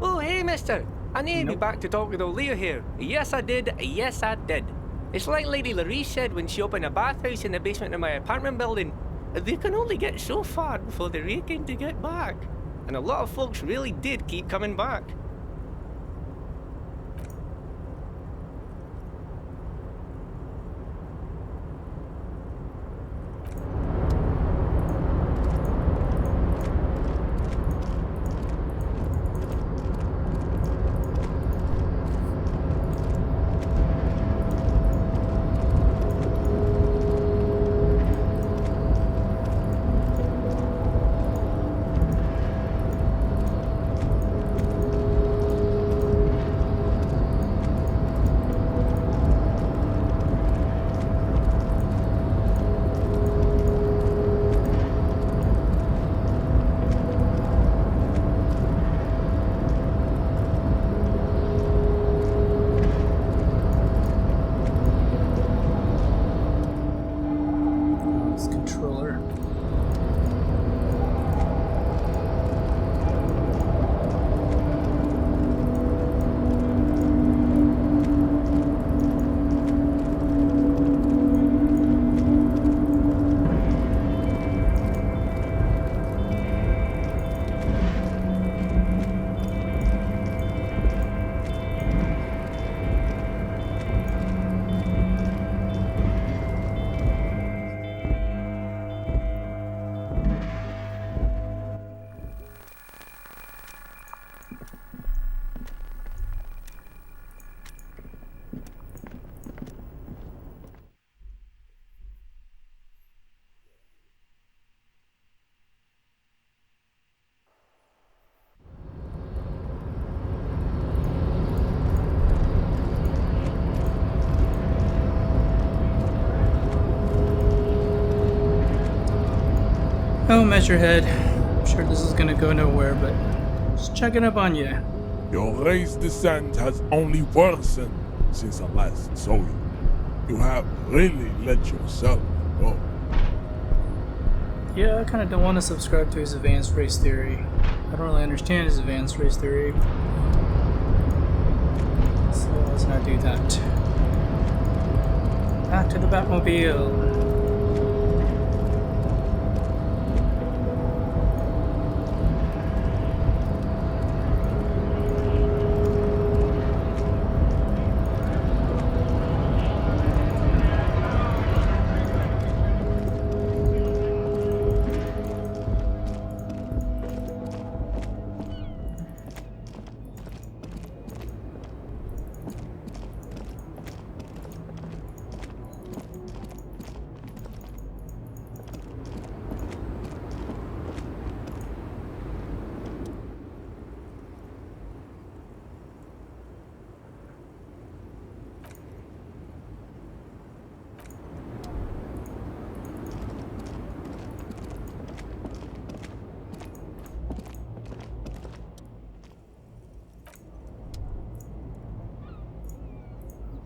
Oh, hey, mister. I need to be back to talk with old Leah here. Yes, I did. Yes, I did. It's like Lady Larisse said when she opened a bathhouse in the basement of my apartment building. They can only get so far before they're aching to get back. And a lot of folks really did keep coming back. know, Measurehead. I'm sure this is gonna go nowhere, but just checking up on you. Your race descent has only worsened since I last saw you. You have really let yourself go. Yeah, I kind of don't want to subscribe to his advanced race theory. I don't really understand his advanced race theory. So let's not do that. Back to the Batmobile.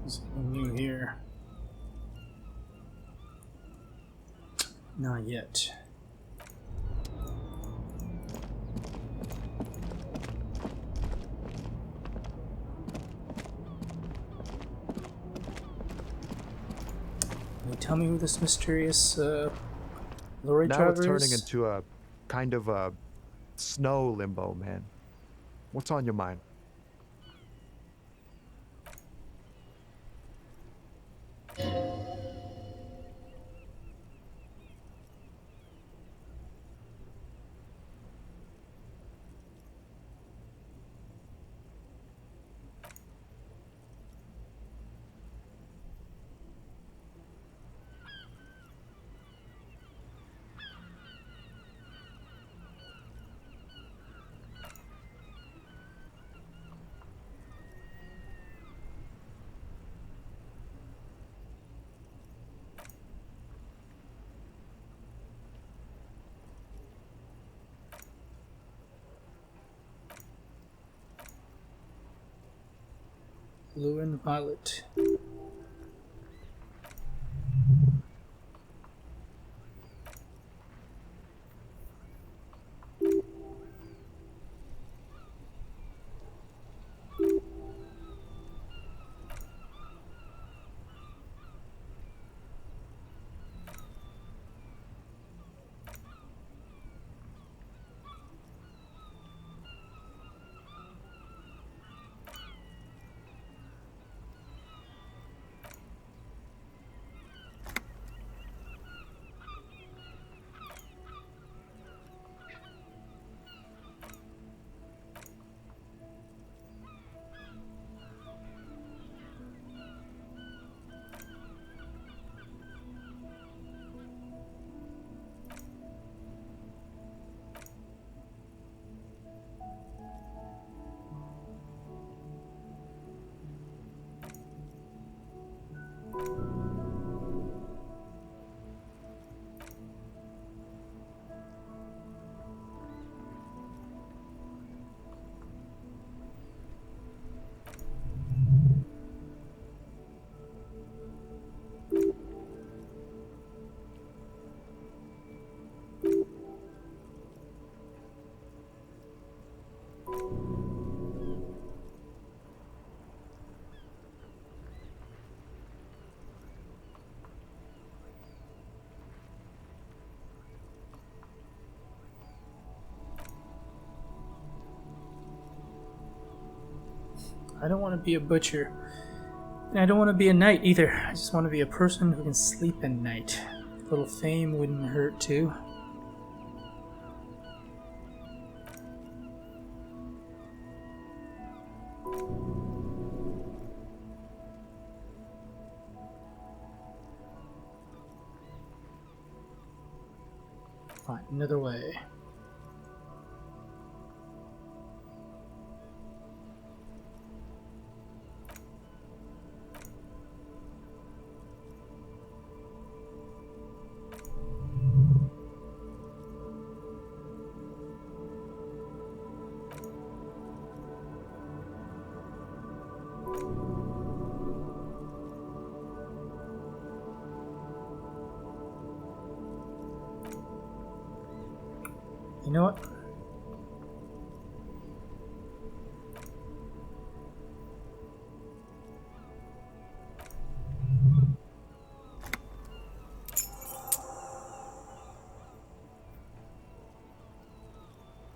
Something new here. Not yet. Can you tell me who this mysterious lorry Now driver it's turning is? into a kind of a snow limbo, man. What's on your mind? Blue and violet. I don't want to be a butcher. And I don't want to be a knight either. I just want to be a person who can sleep at night. A little fame wouldn't hurt too. Find another way. You know what?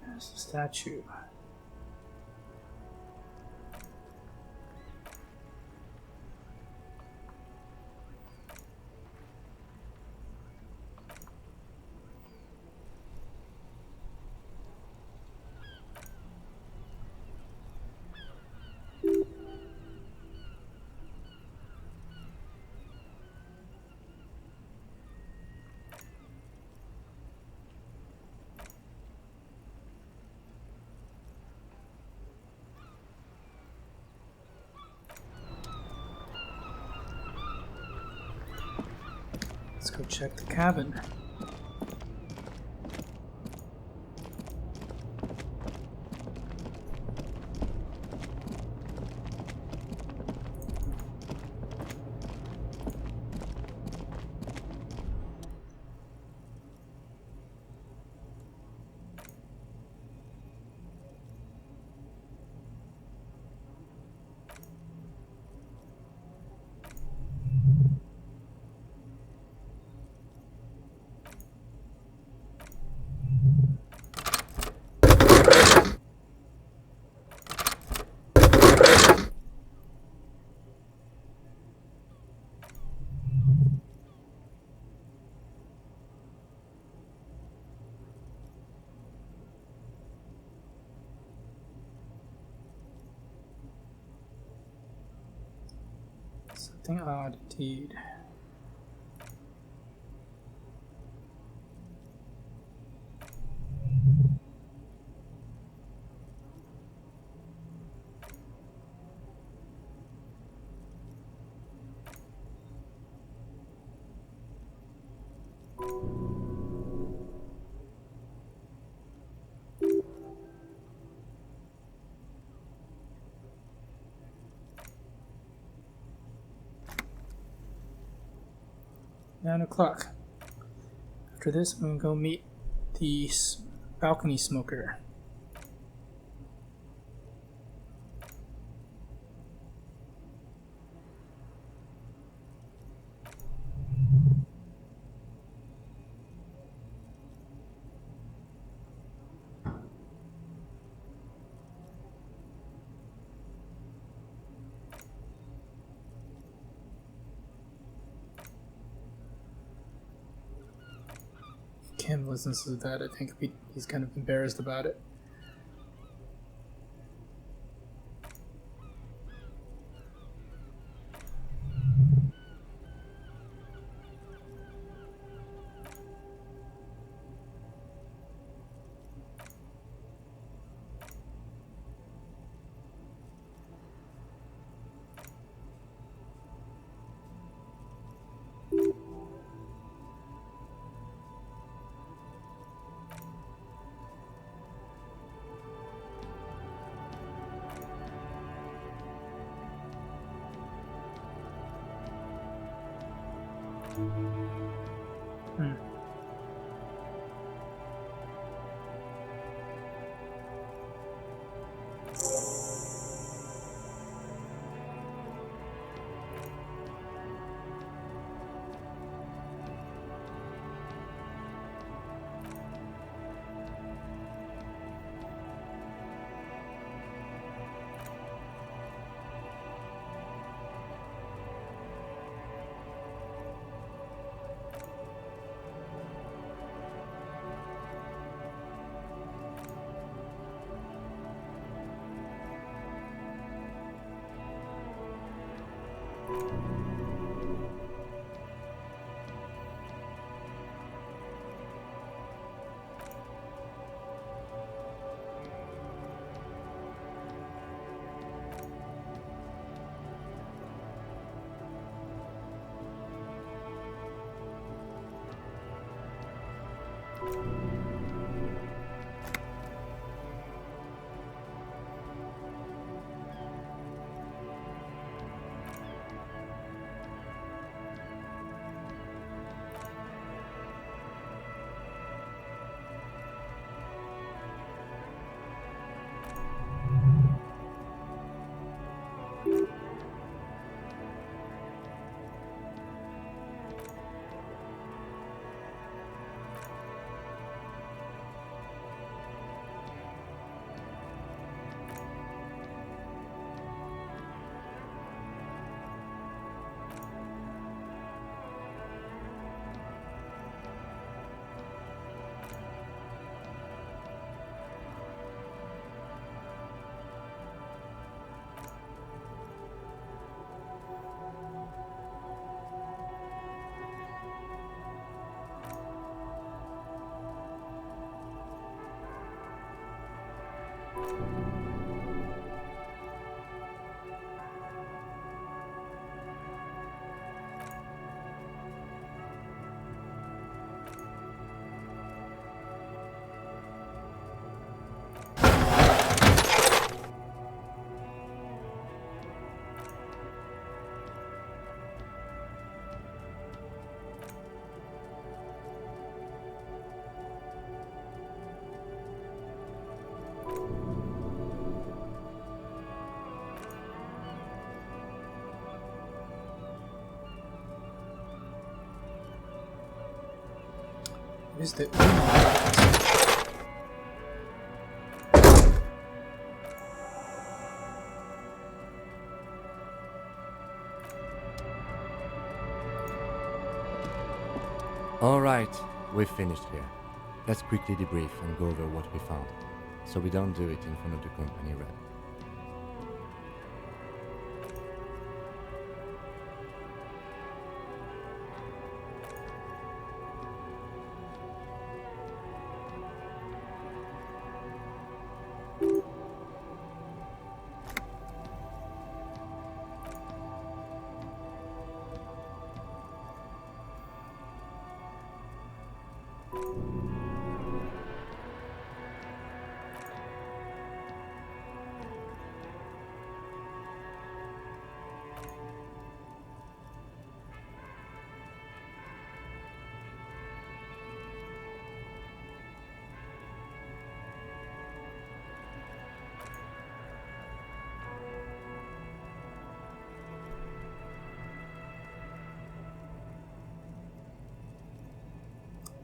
There's the statue. Let's go check the cabin. Something odd indeed. Nine o'clock. After this, I'm gonna go meet the balcony smoker. Kim listens to that, I think he's kind of embarrassed about it. Where's the... Alright, we've finished here. Let's quickly debrief and go over what we found, so we don't do it in front of the company rep.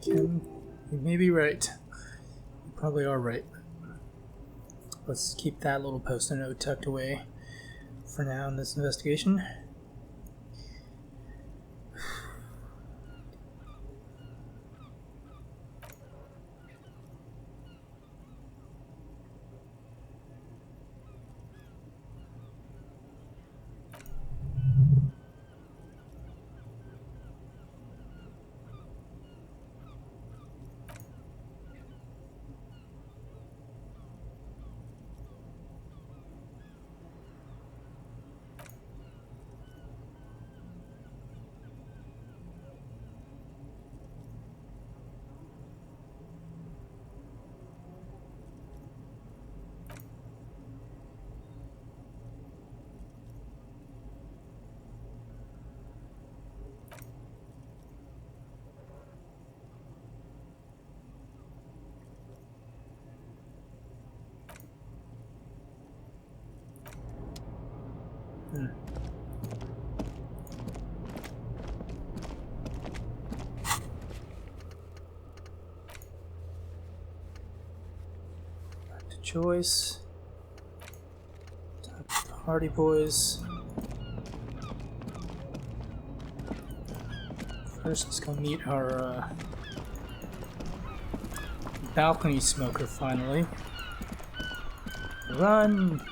Kim, you may be right. You probably are right. Let's keep that little post-it note tucked away for now in this investigation. Back to choice. Party boys. First, let's go meet our balcony smoker finally. Run!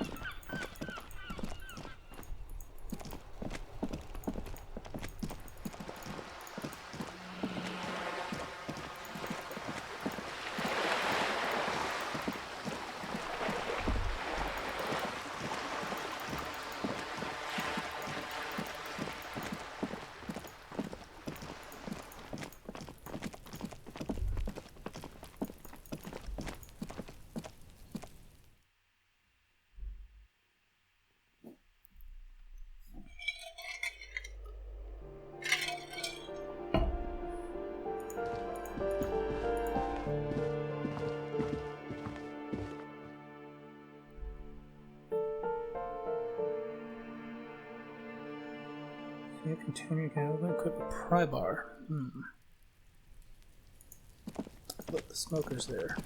Continue to equip a pry bar. Look, the smoker's there.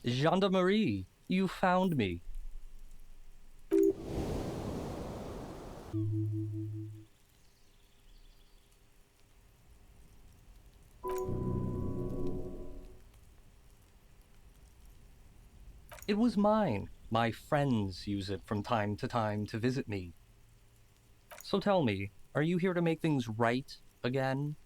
Gendarmerie, you found me. It was mine. My friends use it from time to visit me. So tell me, are you here to make things right again?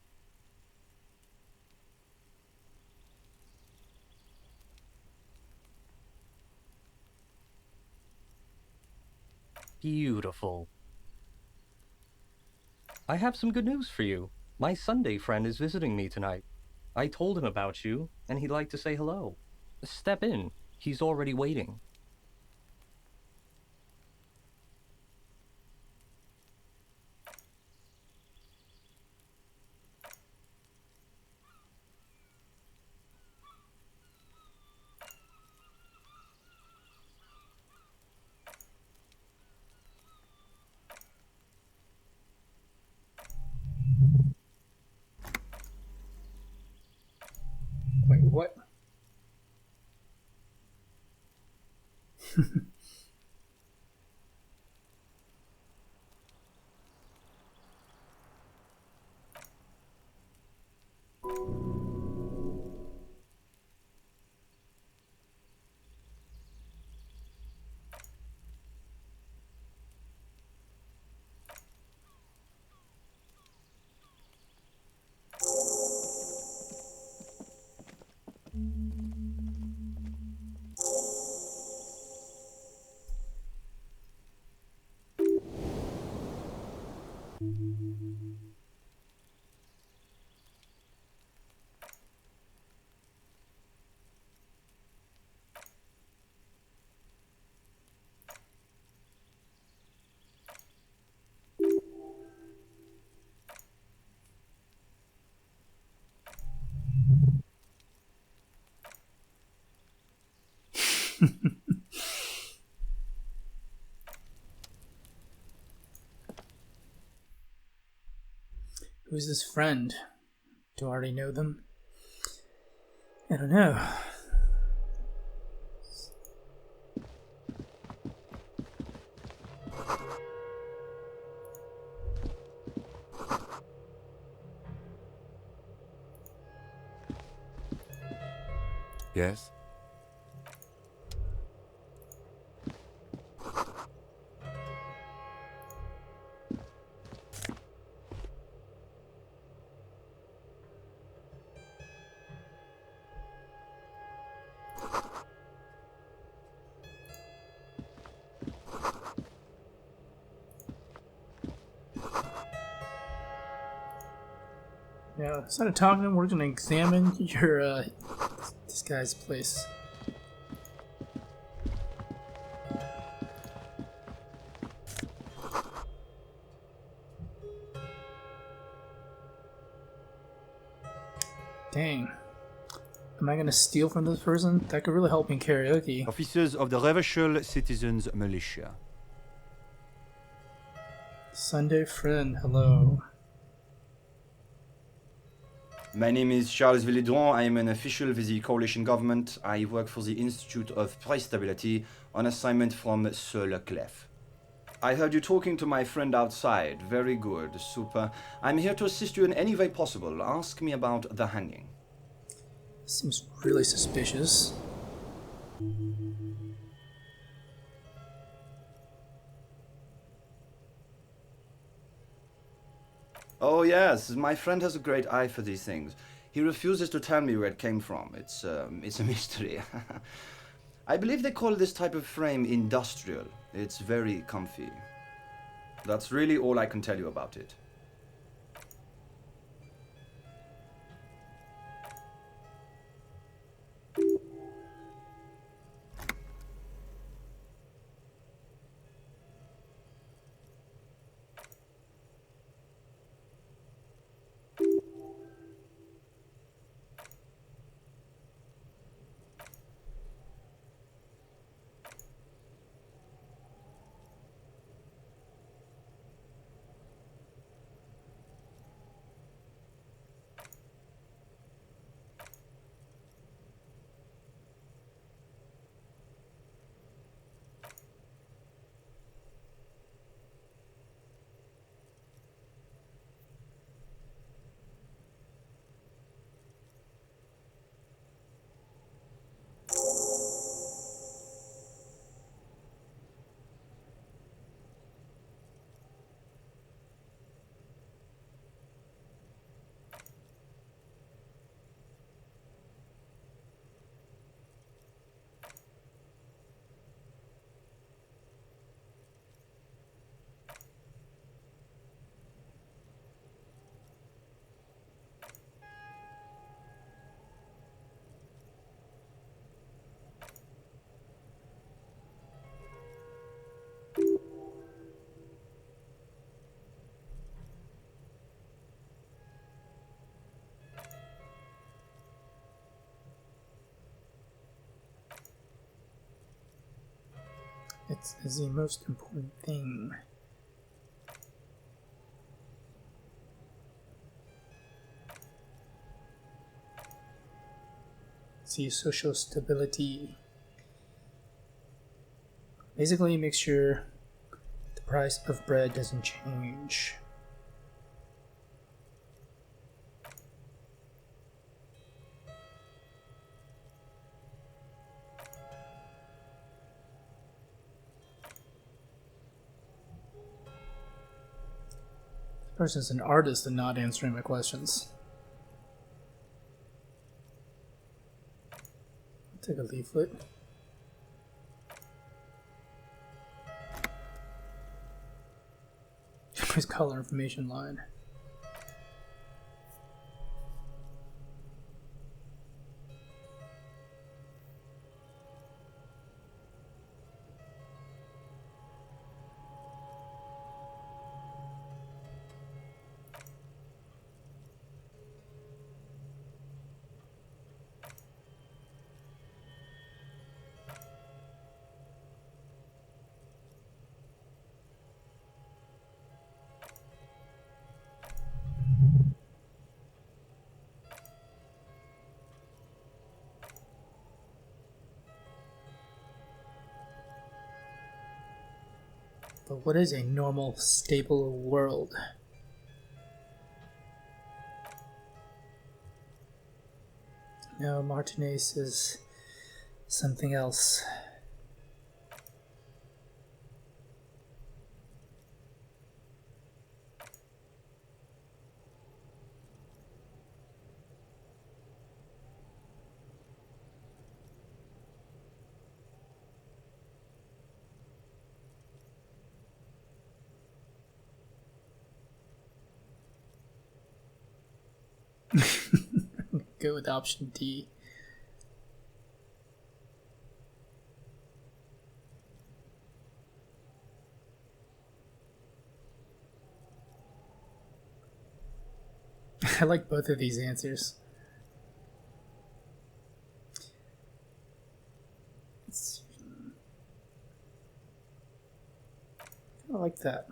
Beautiful. I have some good news for you. My Sunday friend is visiting me tonight. I told him about you, and he'd like to say hello. Step in. He's already waiting. what? Who's this friend? Do I already know them? I don't know. Yes? Yeah, instead of talking to him, we're gonna examine your this guy's place. Dang. Am I gonna steal from this person? That could really help me in karaoke. Officers of the Revachol Citizens Militia. Sunday friend, hello. My name is Charles Villedron. I am an official with the coalition government. I work for the Institute of Price Stability on assignment from Sir Leclerc. I heard you talking to my friend outside. Very good, super. I'm here to assist you in any way possible. Ask me about the hanging. Seems really suspicious. Oh yes, my friend has a great eye for these things. He refuses to tell me where it came from. It's a mystery. I believe they call this type of frame industrial. It's very comfy. That's really all I can tell you about it. It's the most important thing. See, social stability. Basically, make sure the price of bread doesn't change. This person's an artist and not answering my questions. I'll take a leaflet. Choose color information line. But what is a normal, stable world? No, Martinez is something else. Go with option D. I like both of these answers. I like that.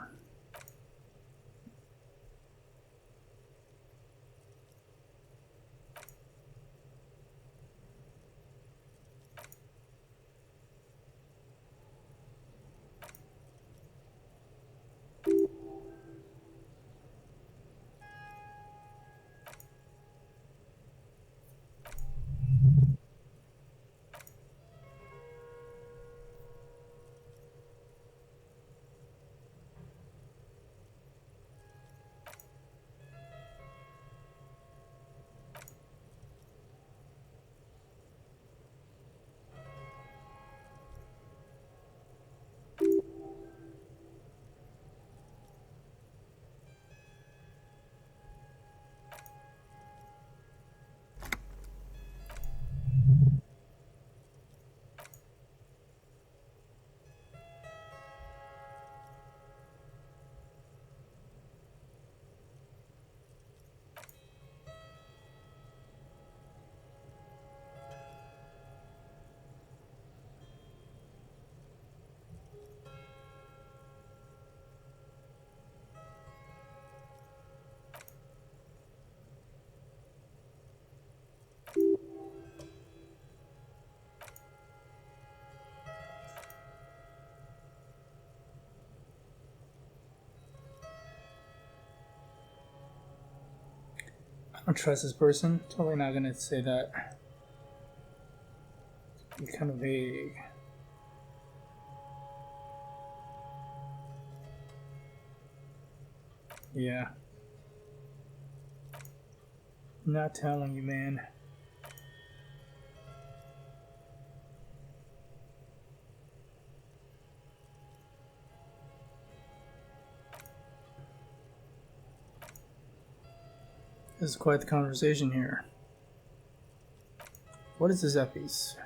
I don't trust this person. Totally not gonna say that. It's kind of vague. Yeah. I'm not telling you, man. This is quite the conversation here. What is this Epi's?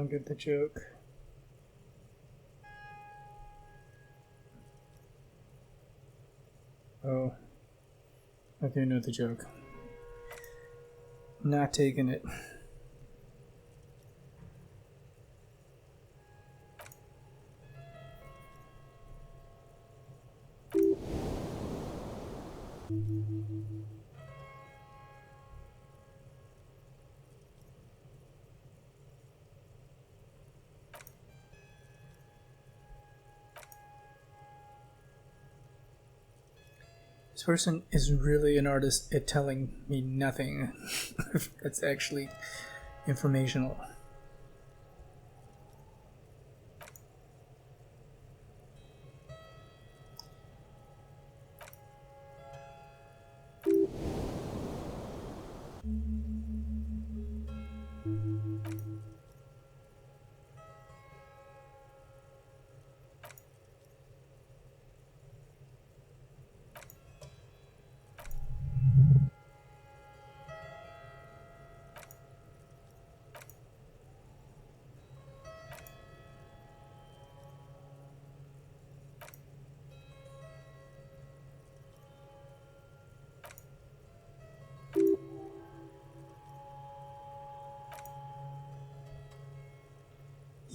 don't get the joke. Oh. I do know the joke. Not taking it. This person is really an artist at telling me nothing that's actually informational.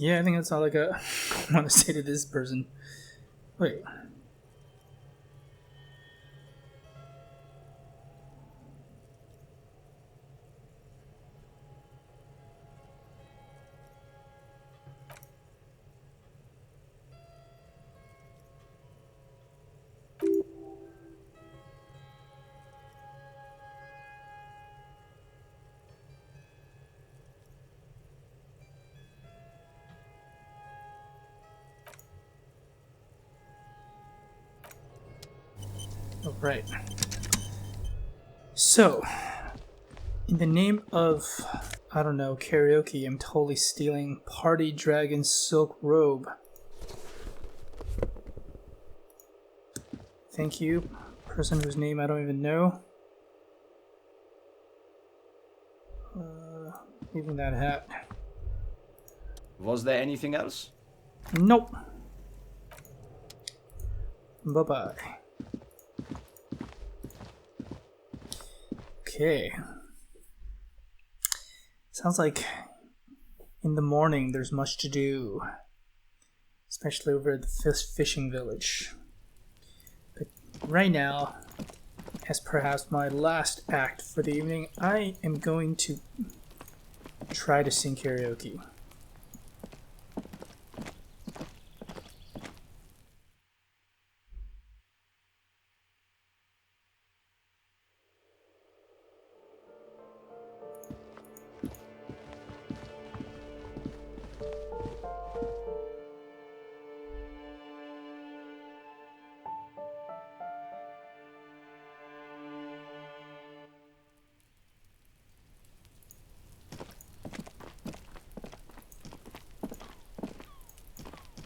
Yeah, I think that's all I want to say to this person. Wait. Oh, right. So, in the name of, I don't know, karaoke, I'm totally stealing Party Dragon's silk robe. Thank you, person whose name I don't even know. Even that hat. Was there anything else? Nope. Bye-bye. Okay. Sounds like in the morning there's much to do, especially over at the fishing village. But right now, as perhaps my last act for the evening, I am going to try to sing karaoke.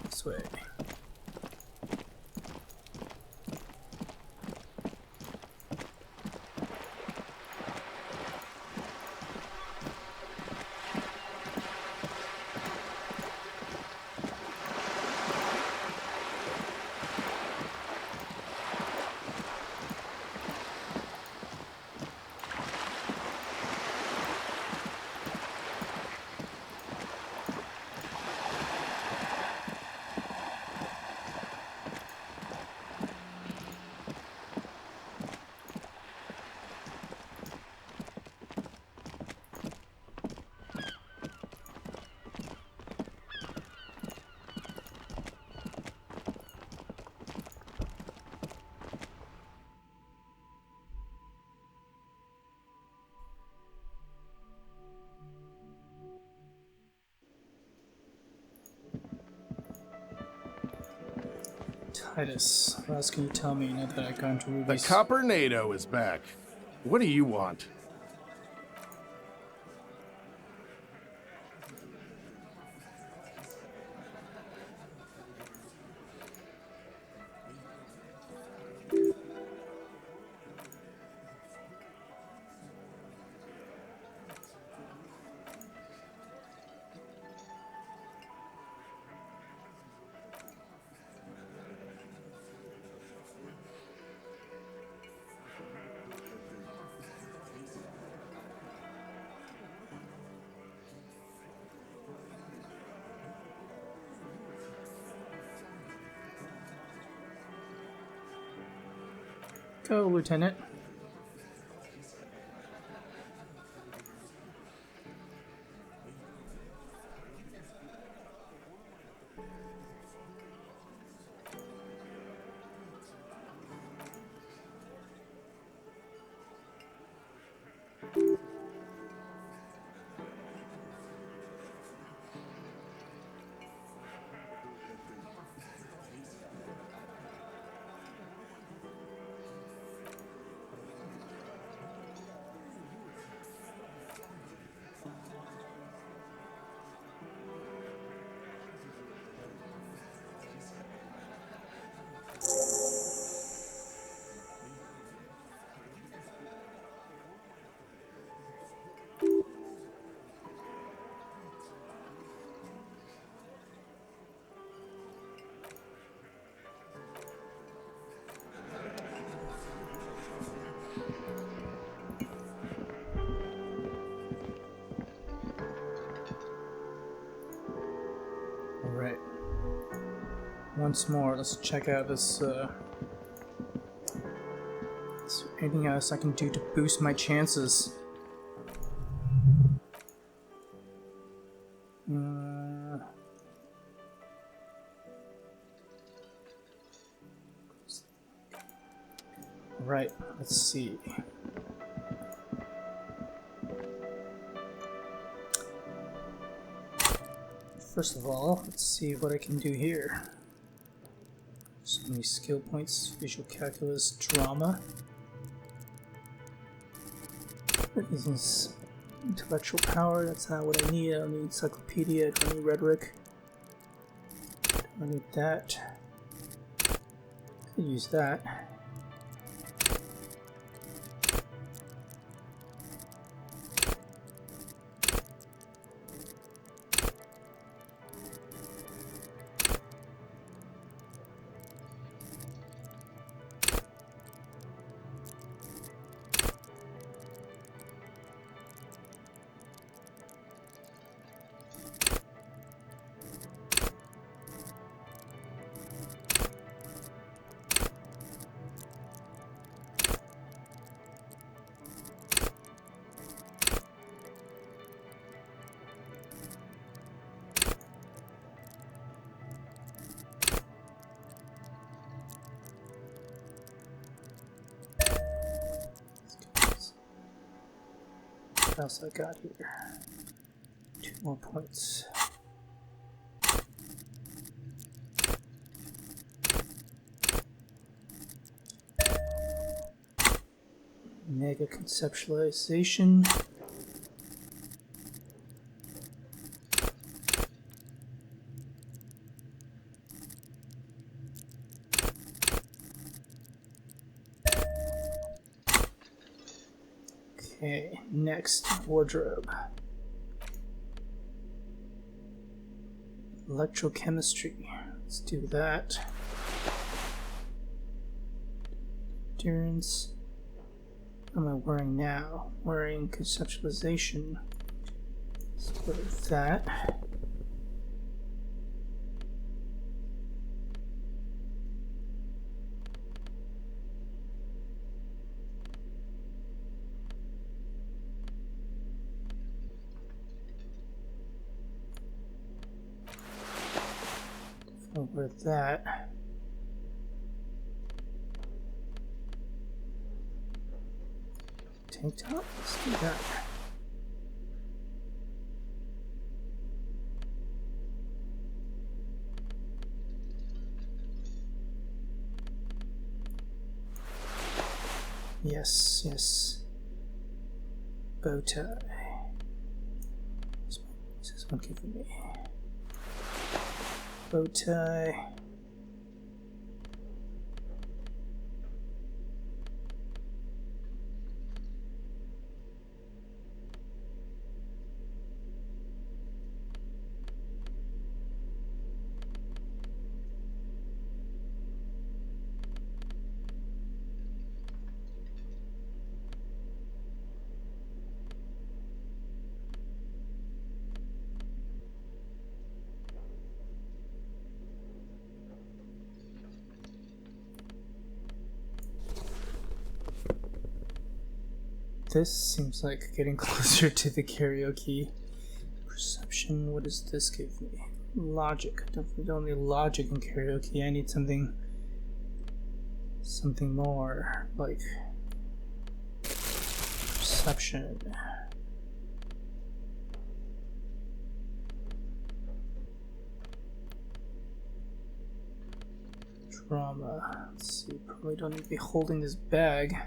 This way. Titus, what else can you tell me now that I've gone to The Ruby's? Coppernado is back. What do you want? Go, Lieutenant. Alright. Once more, let's check out this, is there anything else I can do to boost my chances? Right, let's see. First of all, let's see what I can do here. So many skill points, visual calculus, drama. This is intellectual power, that's not what I need. I don't need encyclopedia, I don't need rhetoric. I don't need that. Could use that. What else I got here? 2 more points. Mega conceptualization. Okay, next, wardrobe. Electrochemistry. Let's do that. Endurance. What am I wearing now? Wearing conceptualization. Let's go with that. Over that. Tank top? Let's do that. Yes, yes. Bow tie. What's this one giving me? Bow tie. This seems like getting closer to the karaoke. Perception, what does this give me? Logic. Definitely don't need logic in karaoke. I need something more like perception. Drama. Let's see, probably don't need to be holding this bag.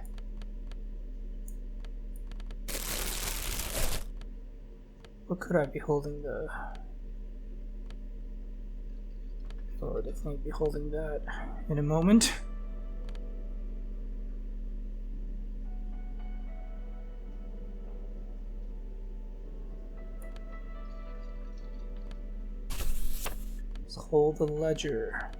What could I be holding the... Oh, I'll definitely be holding that in a moment. Let's hold the ledger.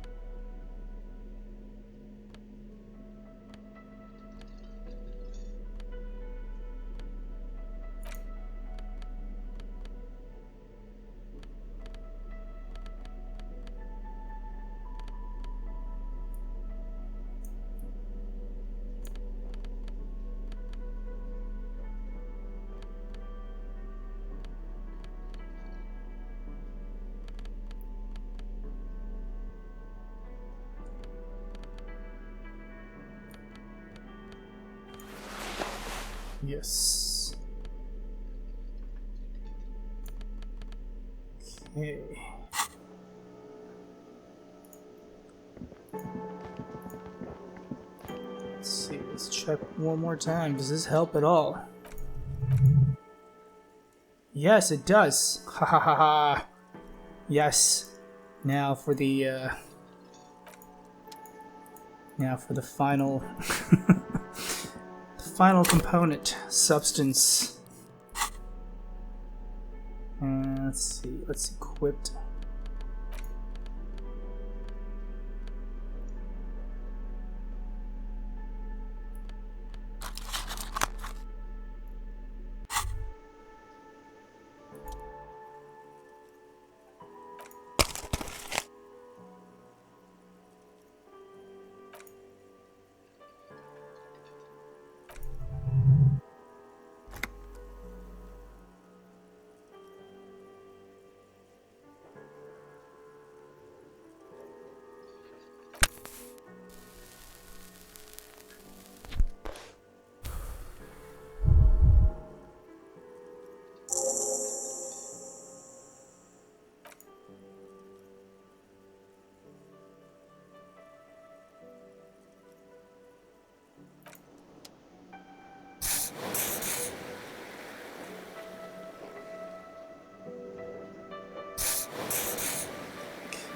Yes. Okay. Let's see, let's check one more time. Does this help at all? Yes, it does. Ha ha ha ha. Yes. Now for the final final component, substance. Let's see, let's equip.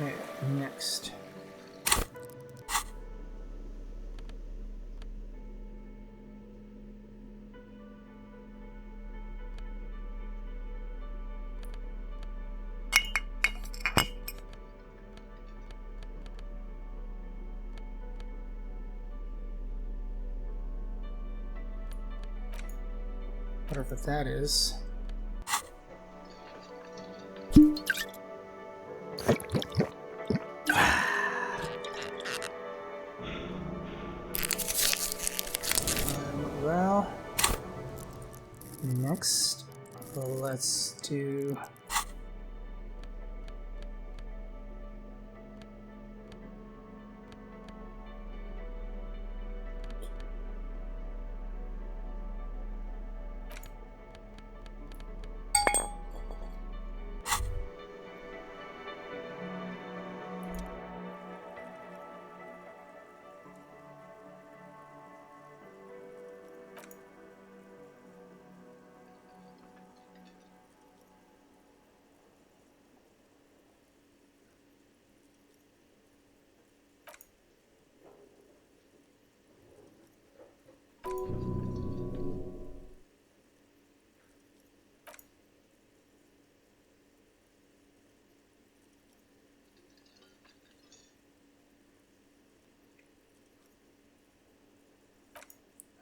Okay, next. Whatever that is. Well, next, let's do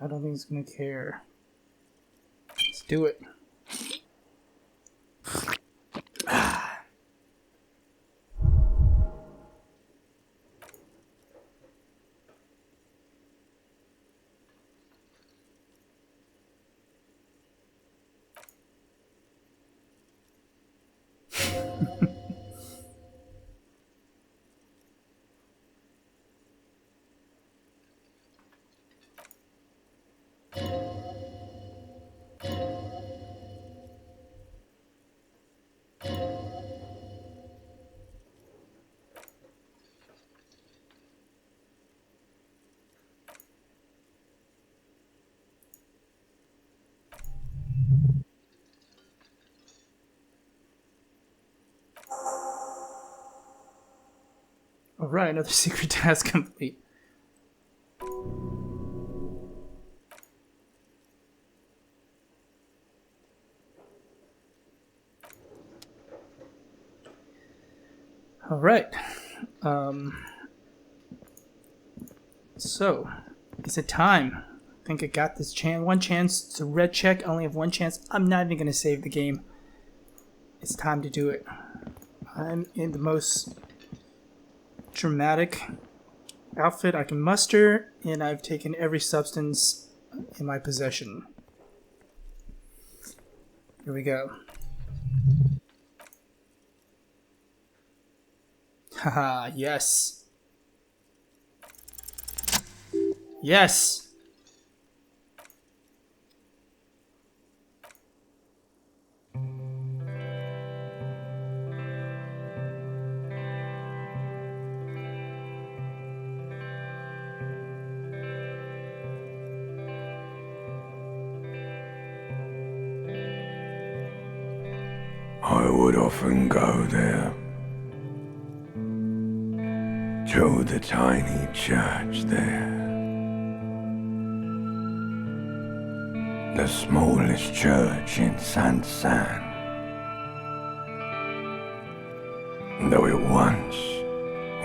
I don't think he's gonna care. Let's do it. Alright, another secret task complete. Alright. So, is it time? I think I got this one chance. It's a red check. I only have one chance. I'm not even going to save the game. It's time to do it. I'm in the most dramatic outfit I can muster, and I've taken every substance in my possession. Here we go. Haha, yes. Yes! I would often go there, to the tiny church there, the smallest church in Saint-Saëns, though it once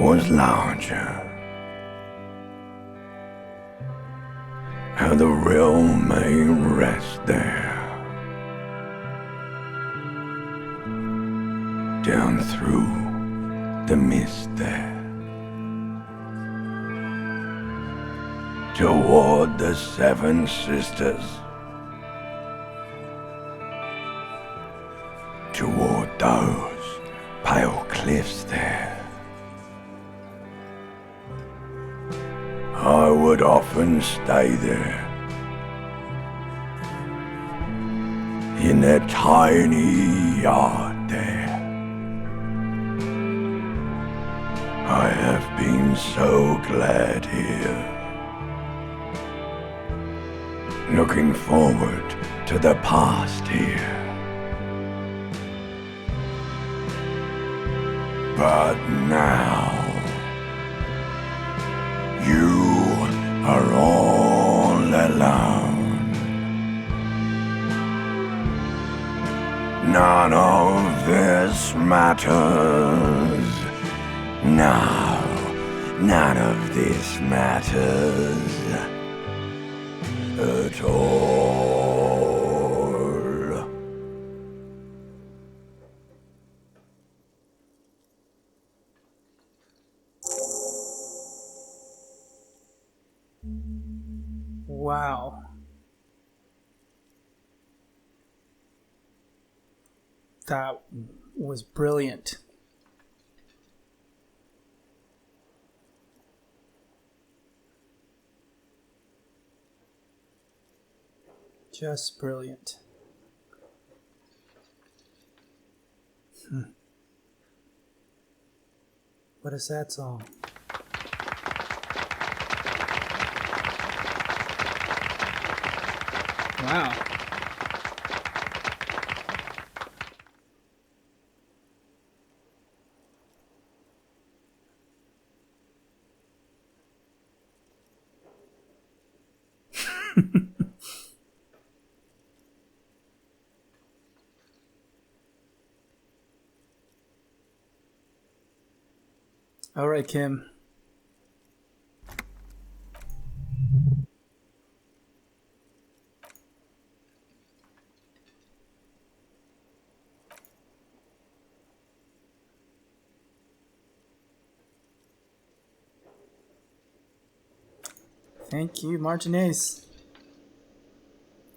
was larger. How the realm may rest there, down through the mist there, toward the Seven Sisters, toward those pale cliffs there. I would often stay there, in that tiny yard there. I have been so glad here, looking forward to the past here. But now, you are all alone. None of this matters. No, none of this matters at all. Wow. That was brilliant. Just brilliant. What is that song? Wow. All right, Kim. Thank you, Martinez.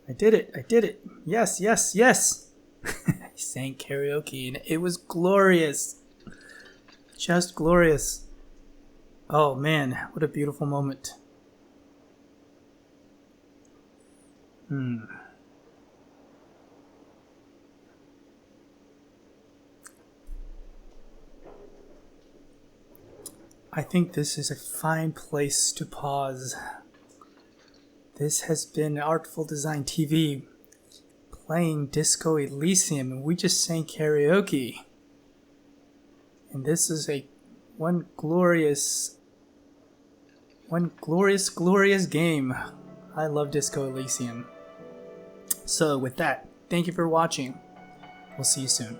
I did it. I did it. Yes, yes, yes. I sang karaoke and it was glorious. Just glorious. Oh man, what a beautiful moment. I think this is a fine place to pause. This has been Artful Design TV playing Disco Elysium, and we just sang karaoke. And this is one glorious game. I love Disco Elysium. So with that, thank you for watching. We'll see you soon.